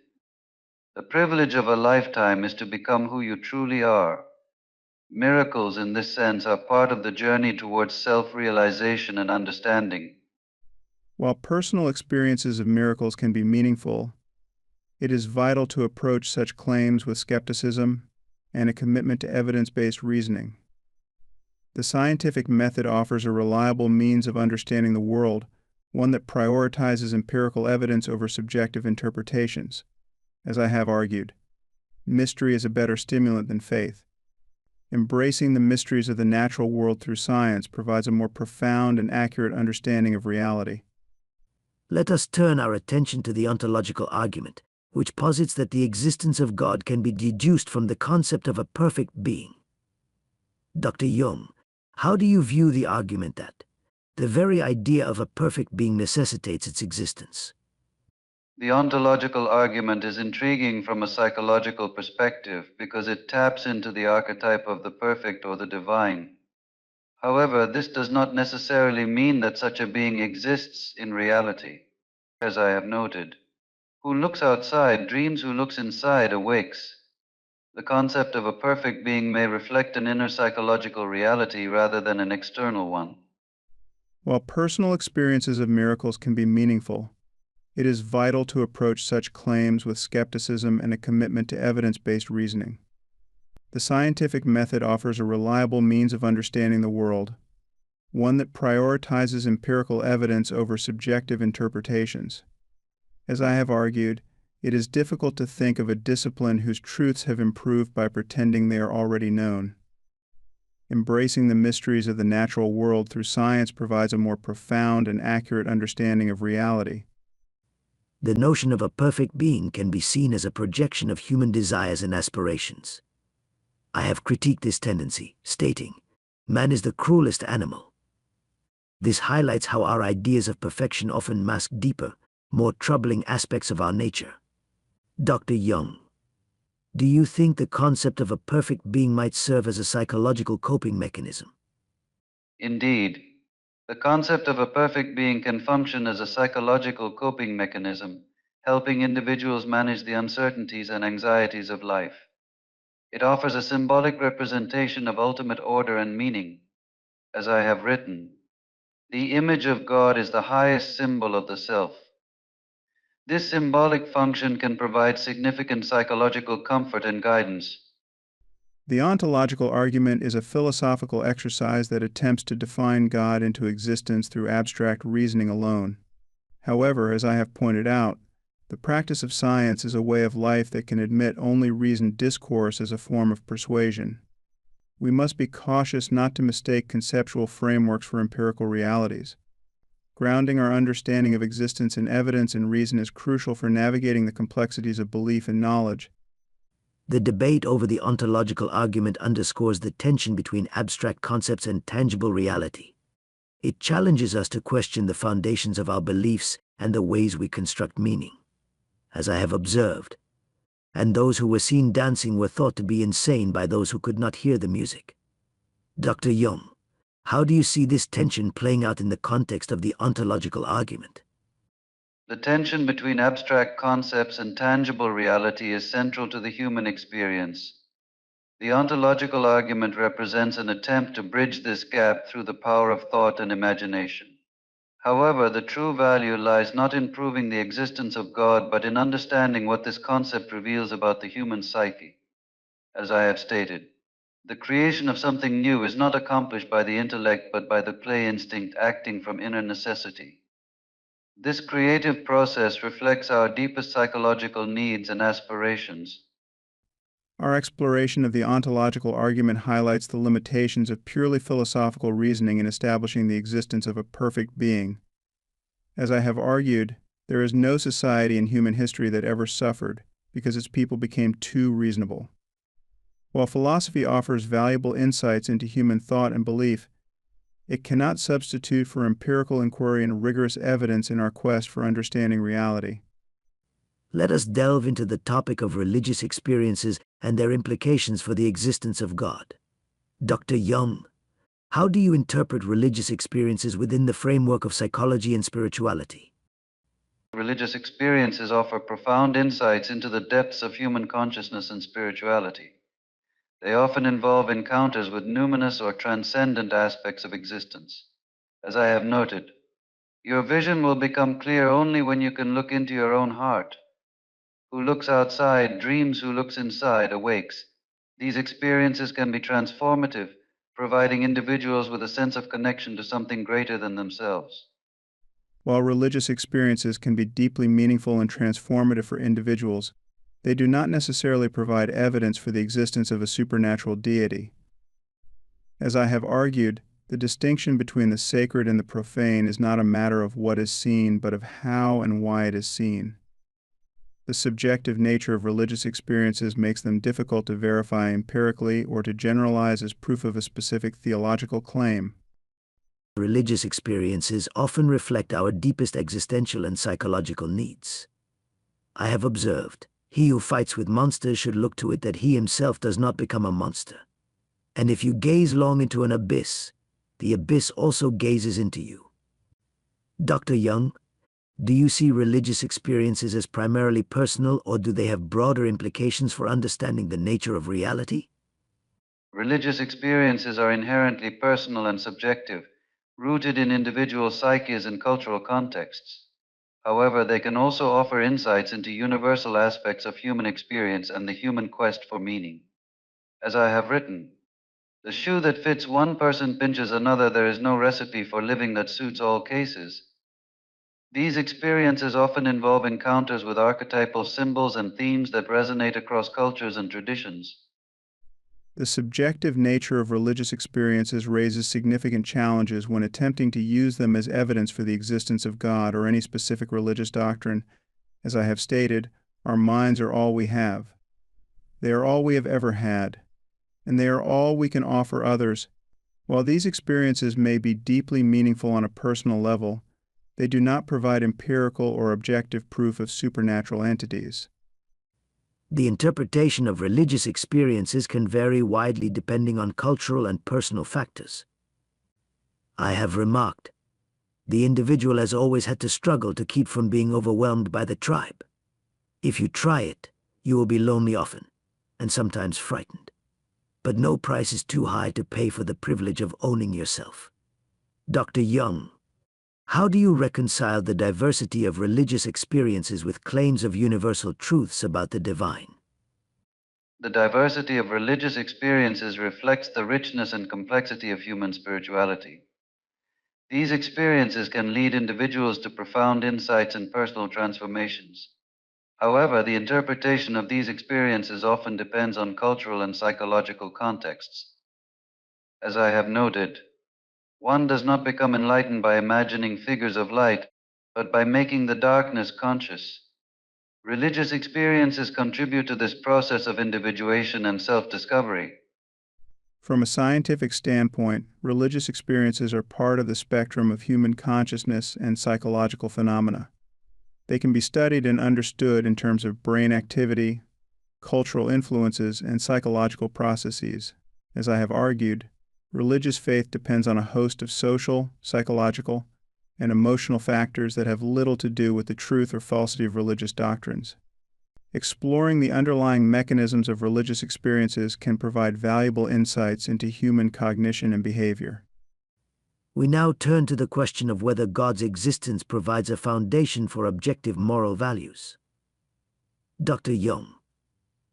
the privilege of a lifetime is to become who you truly are. Miracles, in this sense, are part of the journey towards self-realization and understanding. While personal experiences of miracles can be meaningful, it is vital to approach such claims with skepticism and a commitment to evidence-based reasoning. The scientific method offers a reliable means of understanding the world, one that prioritizes empirical evidence over subjective interpretations. As I have argued, mystery is a better stimulant than faith. Embracing the mysteries of the natural world through science provides a more profound and accurate understanding of reality. Let us turn our attention to the ontological argument, which posits that the existence of God can be deduced from the concept of a perfect being. Dr. Jung, how do you view the argument that the very idea of a perfect being necessitates its existence? The ontological argument is intriguing from a psychological perspective because it taps into the archetype of the perfect or the divine. However, this does not necessarily mean that such a being exists in reality. As I have noted, who looks outside dreams, who looks inside awakes. The concept of a perfect being may reflect an inner psychological reality rather than an external one. While personal experiences of miracles can be meaningful, it is vital to approach such claims with skepticism and a commitment to evidence-based reasoning. The scientific method offers a reliable means of understanding the world, one that prioritizes empirical evidence over subjective interpretations. As I have argued, it is difficult to think of a discipline whose truths have improved by pretending they are already known. Embracing the mysteries of the natural world through science provides a more profound and accurate understanding of reality. The notion of a perfect being can be seen as a projection of human desires and aspirations. I have critiqued this tendency, stating, man is the cruelest animal. This highlights how our ideas of perfection often mask deeper, more troubling aspects of our nature. Dr. Jung, do you think the concept of a perfect being might serve as a psychological coping mechanism? Indeed, the concept of a perfect being can function as a psychological coping mechanism, helping individuals manage the uncertainties and anxieties of life. It offers a symbolic representation of ultimate order and meaning. As I have written, the image of God is the highest symbol of the self. This symbolic function can provide significant psychological comfort and guidance. The ontological argument is a philosophical exercise that attempts to define God into existence through abstract reasoning alone. However, as I have pointed out, the practice of science is a way of life that can admit only reasoned discourse as a form of persuasion. we must be cautious not to mistake conceptual frameworks for empirical realities. Grounding our understanding of existence in evidence and reason is crucial for navigating the complexities of belief and knowledge. The debate over the ontological argument underscores the tension between abstract concepts and tangible reality. It challenges us to question the foundations of our beliefs and the ways we construct meaning. As I have observed, and those who were seen dancing were thought to be insane by those who could not hear the music. Dr. Jung, how do you see this tension playing out in the context of the ontological argument? The tension between abstract concepts and tangible reality is central to the human experience. The ontological argument represents an attempt to bridge this gap through the power of thought and imagination. However, the true value lies not in proving the existence of God, but in understanding what this concept reveals about the human psyche. As I have stated, the creation of something new is not accomplished by the intellect, but by the play instinct acting from inner necessity. This creative process reflects our deepest psychological needs and aspirations. Our exploration of the ontological argument highlights the limitations of purely philosophical reasoning in establishing the existence of a perfect being. As I have argued, there is no society in human history that ever suffered because its people became too reasonable. While philosophy offers valuable insights into human thought and belief, it cannot substitute for empirical inquiry and rigorous evidence in our quest for understanding reality. Let us delve into the topic of religious experiences and their implications for the existence of God. Dr. Jung, how do you interpret religious experiences within the framework of psychology and spirituality? Religious experiences offer profound insights into the depths of human consciousness and spirituality. They often involve encounters with numinous or transcendent aspects of existence. As I have noted, your vision will become clear only when you can look into your own heart. Who looks outside dreams, who looks inside awakes. These experiences can be transformative, providing individuals with a sense of connection to something greater than themselves. While religious experiences can be deeply meaningful and transformative for individuals, they do not necessarily provide evidence for the existence of a supernatural deity. As I have argued, the distinction between the sacred and the profane is not a matter of what is seen, but of how and why it is seen. The subjective nature of religious experiences makes them difficult to verify empirically or to generalize as proof of a specific theological claim. Religious experiences often reflect our deepest existential and psychological needs. I have observed, he who fights with monsters should look to it that he himself does not become a monster. And if you gaze long into an abyss, the abyss also gazes into you. Dr. Jung, do you see religious experiences as primarily personal, or do they have broader implications for understanding the nature of reality? Religious experiences are inherently personal and subjective, rooted in individual psyches and cultural contexts. However, they can also offer insights into universal aspects of human experience and the human quest for meaning. As I have written, the shoe that fits one person pinches another. There is no recipe for living that suits all cases. These experiences often involve encounters with archetypal symbols and themes that resonate across cultures and traditions. The subjective nature of religious experiences raises significant challenges when attempting to use them as evidence for the existence of God or any specific religious doctrine. As I have stated, our minds are all we have. They are all we have ever had, and they are all we can offer others. While these experiences may be deeply meaningful on a personal level, they do not provide empirical or objective proof of supernatural entities. The interpretation of religious experiences can vary widely depending on cultural and personal factors. I have remarked, the individual has always had to struggle to keep from being overwhelmed by the tribe. If you try it, you will be lonely often, and sometimes frightened. But no price is too high to pay for the privilege of owning yourself. Dr. Jung, how do you reconcile the diversity of religious experiences with claims of universal truths about the divine? The diversity of religious experiences reflects the richness and complexity of human spirituality. These experiences can lead individuals to profound insights and personal transformations. However, the interpretation of these experiences often depends on cultural and psychological contexts. As I have noted, one does not become enlightened by imagining figures of light, but by making the darkness conscious. Religious experiences contribute to this process of individuation and self-discovery. From a scientific standpoint, religious experiences are part of the spectrum of human consciousness and psychological phenomena. They can be studied and understood in terms of brain activity, cultural influences, and psychological processes. As I have argued, religious faith depends on a host of social, psychological, and emotional factors that have little to do with the truth or falsity of religious doctrines. Exploring the underlying mechanisms of religious experiences can provide valuable insights into human cognition and behavior. We now turn to the question of whether God's existence provides a foundation for objective moral values. Dr. Jung,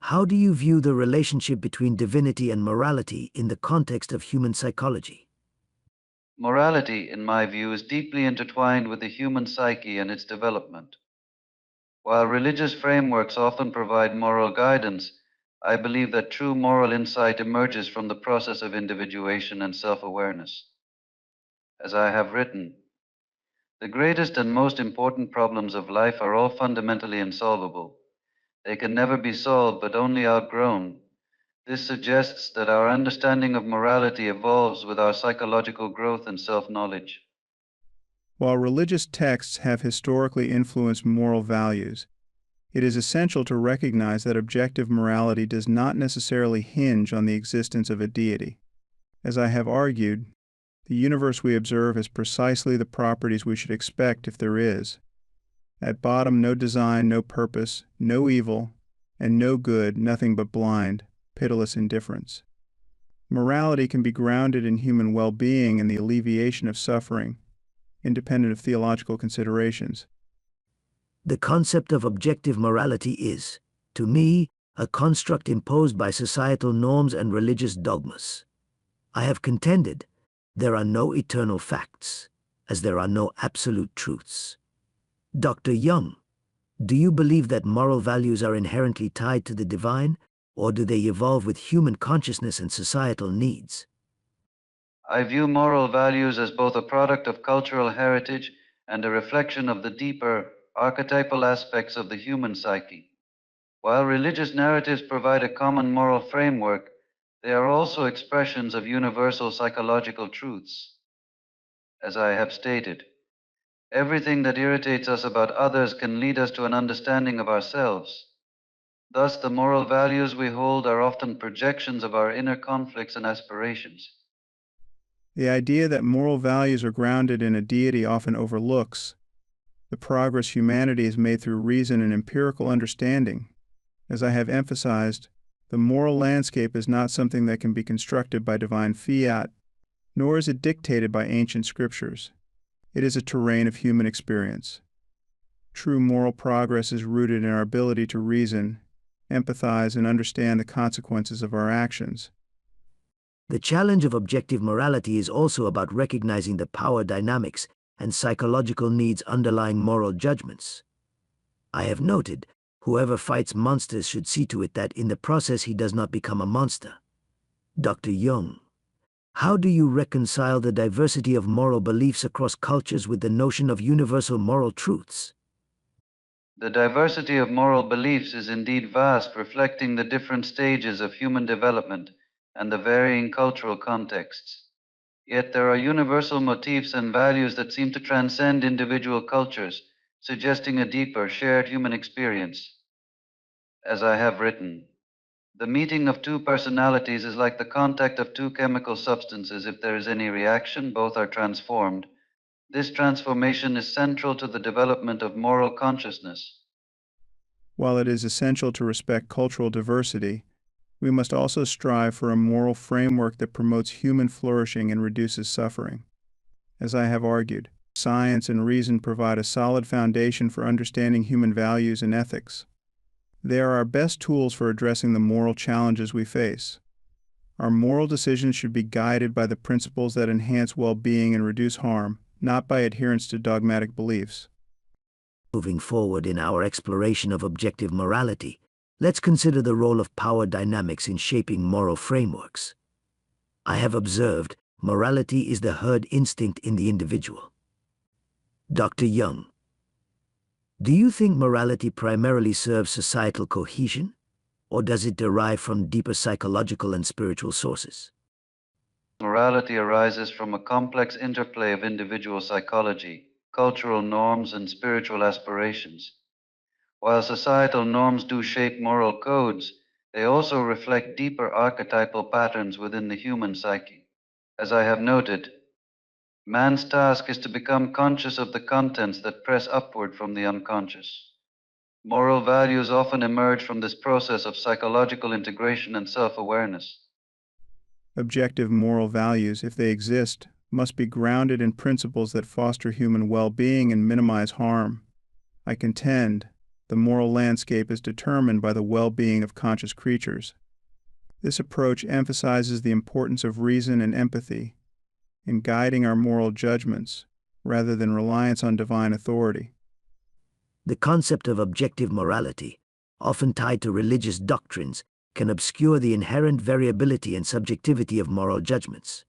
how do you view the relationship between divinity and morality in the context of human psychology? Morality, in my view, is deeply intertwined with the human psyche and its development. While religious frameworks often provide moral guidance, I believe that true moral insight emerges from the process of individuation and self-awareness. As I have written, the greatest and most important problems of life are all fundamentally insolvable. They can never be solved, but only outgrown. This suggests that our understanding of morality evolves with our psychological growth and self-knowledge. While religious texts have historically influenced moral values, it is essential to recognize that objective morality does not necessarily hinge on the existence of a deity. As I have argued, the universe we observe has precisely the properties we should expect if there is. At bottom, no design, no purpose, no evil, and no good, nothing but blind, pitiless indifference. Morality can be grounded in human well-being and the alleviation of suffering, independent of theological considerations. The concept of objective morality is, to me, a construct imposed by societal norms and religious dogmas. I have contended there are no eternal facts, as there are no absolute truths. Dr. Jung, do you believe that moral values are inherently tied to the divine, or do they evolve with human consciousness and societal needs? I view moral values as both a product of cultural heritage and a reflection of the deeper, archetypal aspects of the human psyche. While religious narratives provide a common moral framework, they are also expressions of universal psychological truths. As I have stated, everything that irritates us about others can lead us to an understanding of ourselves. Thus, the moral values we hold are often projections of our inner conflicts and aspirations. The idea that moral values are grounded in a deity often overlooks the progress humanity has made through reason and empirical understanding. As I have emphasized, the moral landscape is not something that can be constructed by divine fiat, nor is it dictated by ancient scriptures. It is a terrain of human experience. True moral progress is rooted in our ability to reason, empathize, and understand the consequences of our actions. The challenge of objective morality is also about recognizing the power dynamics and psychological needs underlying moral judgments. I have noted, whoever fights monsters should see to it that in the process he does not become a monster. Dr. Jung, how do you reconcile the diversity of moral beliefs across cultures with the notion of universal moral truths? The diversity of moral beliefs is indeed vast, reflecting the different stages of human development and the varying cultural contexts. Yet there are universal motifs and values that seem to transcend individual cultures, suggesting a deeper, shared human experience. As I have written, the meeting of two personalities is like the contact of two chemical substances. If there is any reaction, both are transformed. This transformation is central to the development of moral consciousness. While it is essential to respect cultural diversity, we must also strive for a moral framework that promotes human flourishing and reduces suffering. As I have argued, science and reason provide a solid foundation for understanding human values and ethics. They are our best tools for addressing the moral challenges we face. Our moral decisions should be guided by the principles that enhance well-being and reduce harm, not by adherence to dogmatic beliefs. Moving forward in our exploration of objective morality, let's consider the role of power dynamics in shaping moral frameworks. I have observed morality is the herd instinct in the individual. Dr. Jung, do you think morality primarily serves societal cohesion, or does it derive from deeper psychological and spiritual sources? Morality arises from a complex interplay of individual psychology, cultural norms, and spiritual aspirations. While societal norms do shape moral codes, they also reflect deeper archetypal patterns within the human psyche. As I have noted, man's task is to become conscious of the contents that press upward from the unconscious. Moral values often emerge from this process of psychological integration and self-awareness. Objective moral values, if they exist, must be grounded in principles that foster human well-being and minimize harm. I contend the moral landscape is determined by the well-being of conscious creatures. This approach emphasizes the importance of reason and empathy in guiding our moral judgments rather than reliance on divine authority. The concept of objective morality, often tied to religious doctrines, can obscure the inherent variability and subjectivity of moral judgments.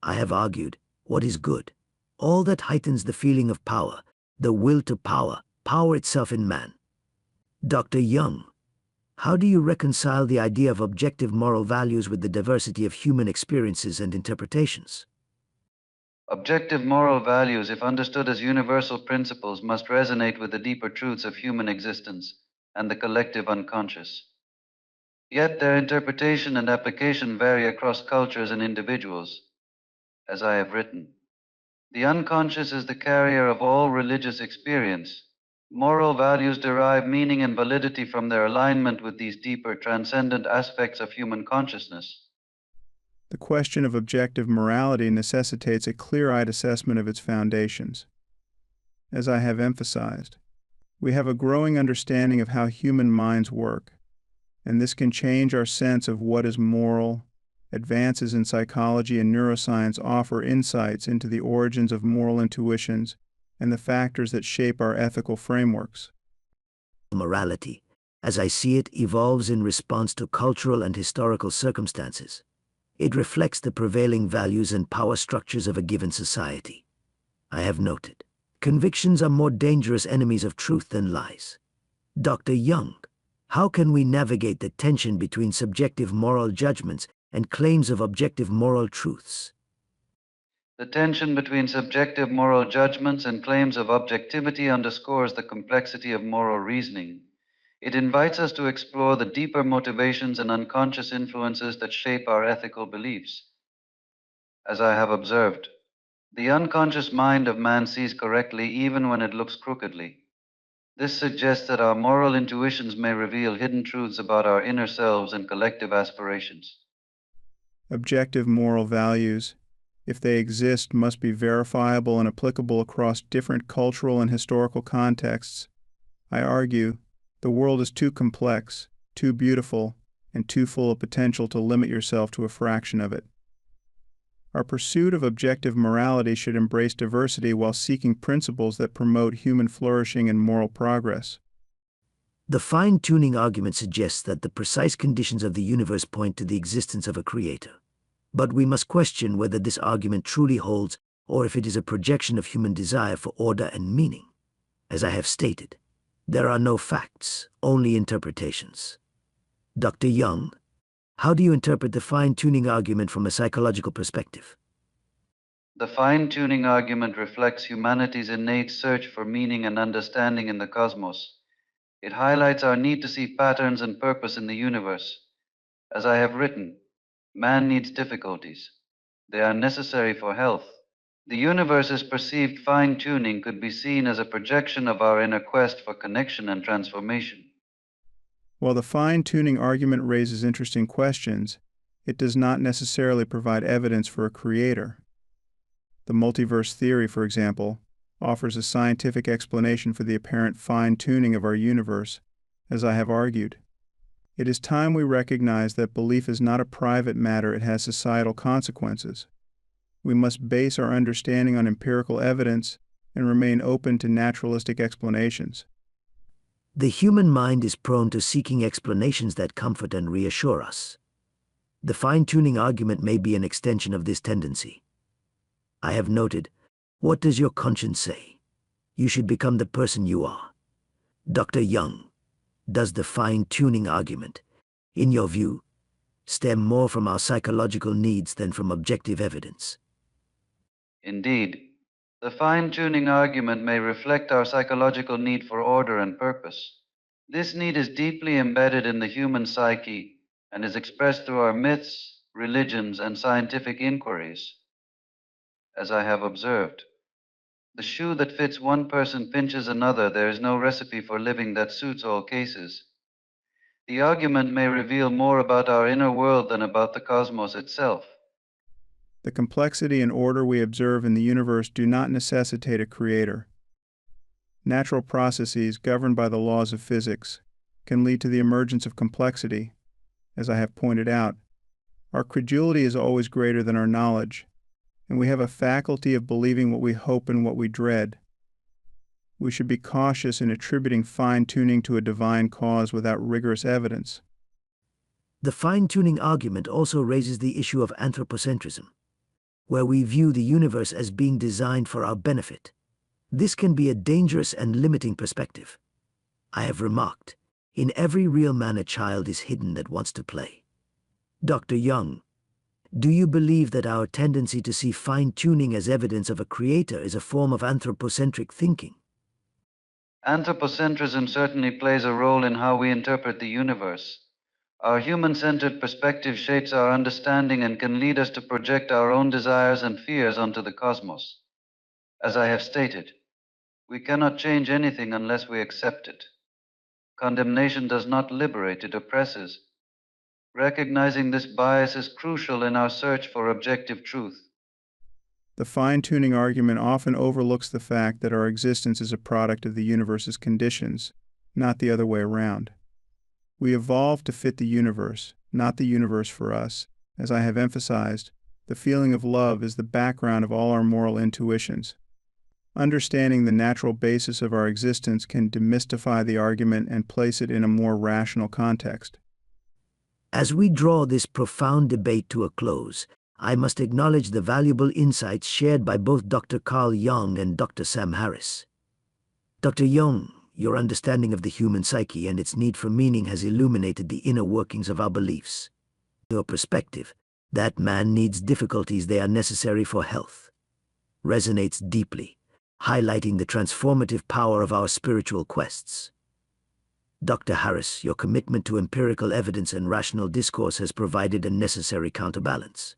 I have argued, what is good? All that heightens the feeling of power, the will to power, power itself in man. Dr. Jung, how do you reconcile the idea of objective moral values with the diversity of human experiences and interpretations? Objective moral values, if understood as universal principles, must resonate with the deeper truths of human existence and the collective unconscious. Yet their interpretation and application vary across cultures and individuals. As I have written, the unconscious is the carrier of all religious experience. Moral values derive meaning and validity from their alignment with these deeper, transcendent aspects of human consciousness. The question of objective morality necessitates a clear-eyed assessment of its foundations. As I have emphasized, we have a growing understanding of how human minds work, and this can change our sense of what is moral. Advances in psychology and neuroscience offer insights into the origins of moral intuitions and the factors that shape our ethical frameworks. Morality, as I see it, evolves in response to cultural and historical circumstances. It reflects the prevailing values and power structures of a given society. I have noted, convictions are more dangerous enemies of truth than lies. Dr. Jung, how can we navigate the tension between subjective moral judgments and claims of objective moral truths? The tension between subjective moral judgments and claims of objectivity underscores the complexity of moral reasoning. It invites us to explore the deeper motivations and unconscious influences that shape our ethical beliefs. As I have observed, the unconscious mind of man sees correctly even when it looks crookedly. This suggests that our moral intuitions may reveal hidden truths about our inner selves and collective aspirations. Objective moral values, if they exist, must be verifiable and applicable across different cultural and historical contexts. I argue, the world is too complex, too beautiful, and too full of potential to limit yourself to a fraction of it. Our pursuit of objective morality should embrace diversity while seeking principles that promote human flourishing and moral progress. The fine-tuning argument suggests that the precise conditions of the universe point to the existence of a creator. But we must question whether this argument truly holds or if it is a projection of human desire for order and meaning. As I have stated, there are no facts, only interpretations. Dr. Jung, how do you interpret the fine-tuning argument from a psychological perspective? The fine-tuning argument reflects humanity's innate search for meaning and understanding in the cosmos. It highlights our need to see patterns and purpose in the universe. As I have written, man needs difficulties. They are necessary for health. The universe's perceived fine-tuning could be seen as a projection of our inner quest for connection and transformation. While the fine-tuning argument raises interesting questions, it does not necessarily provide evidence for a creator. The multiverse theory, for example, offers a scientific explanation for the apparent fine-tuning of our universe, as I have argued. It is time we recognize that belief is not a private matter, it has societal consequences. We must base our understanding on empirical evidence and remain open to naturalistic explanations. The human mind is prone to seeking explanations that comfort and reassure us. The fine-tuning argument may be an extension of this tendency. I have noted, what does your conscience say? You should become the person you are. Dr. Jung, does the fine-tuning argument, in your view, stem more from our psychological needs than from objective evidence? Indeed, the fine-tuning argument may reflect our psychological need for order and purpose. This need is deeply embedded in the human psyche and is expressed through our myths, religions, and scientific inquiries. As I have observed, the shoe that fits one person pinches another. There is no recipe for living that suits all cases. The argument may reveal more about our inner world than about the cosmos itself. The complexity and order we observe in the universe do not necessitate a creator. Natural processes governed by the laws of physics can lead to the emergence of complexity. As I have pointed out, our credulity is always greater than our knowledge, and we have a faculty of believing what we hope and what we dread. We should be cautious in attributing fine-tuning to a divine cause without rigorous evidence. The fine-tuning argument also raises the issue of anthropocentrism, where we view the universe as being designed for our benefit. This can be a dangerous and limiting perspective. I have remarked, in every real man a child is hidden that wants to play. Dr. Jung, do you believe that our tendency to see fine-tuning as evidence of a creator is a form of anthropocentric thinking? Anthropocentrism certainly plays a role in how we interpret the universe. Our human-centered perspective shapes our understanding and can lead us to project our own desires and fears onto the cosmos. As I have stated, we cannot change anything unless we accept it. Condemnation does not liberate, it oppresses. Recognizing this bias is crucial in our search for objective truth. The fine-tuning argument often overlooks the fact that our existence is a product of the universe's conditions, not the other way around. We evolved to fit the universe, not the universe for us. As I have emphasized, the feeling of love is the background of all our moral intuitions. Understanding the natural basis of our existence can demystify the argument and place it in a more rational context. As we draw this profound debate to a close, I must acknowledge the valuable insights shared by both Dr. Carl Jung and Dr. Sam Harris. Dr. Jung, your understanding of the human psyche and its need for meaning has illuminated the inner workings of our beliefs. Your perspective, that man needs difficulties they are necessary for health, resonates deeply, highlighting the transformative power of our spiritual quests. Dr. Harris, your commitment to empirical evidence and rational discourse has provided a necessary counterbalance.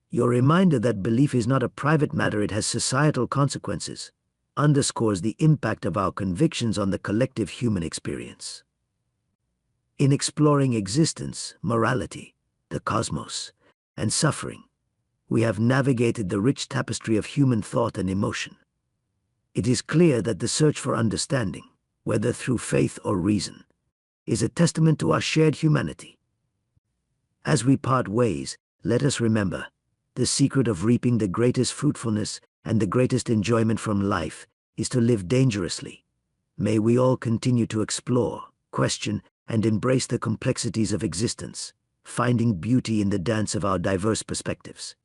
Your reminder that belief is not a private matter, it has societal consequences, underscores the impact of our convictions on the collective human experience. In exploring existence, morality, the cosmos, and suffering, we have navigated the rich tapestry of human thought and emotion. It is clear that the search for understanding, whether through faith or reason, is a testament to our shared humanity. As we part ways, let us remember, the secret of reaping the greatest fruitfulness and the greatest enjoyment from life is to live dangerously. May we all continue to explore, question, and embrace the complexities of existence, finding beauty in the dance of our diverse perspectives.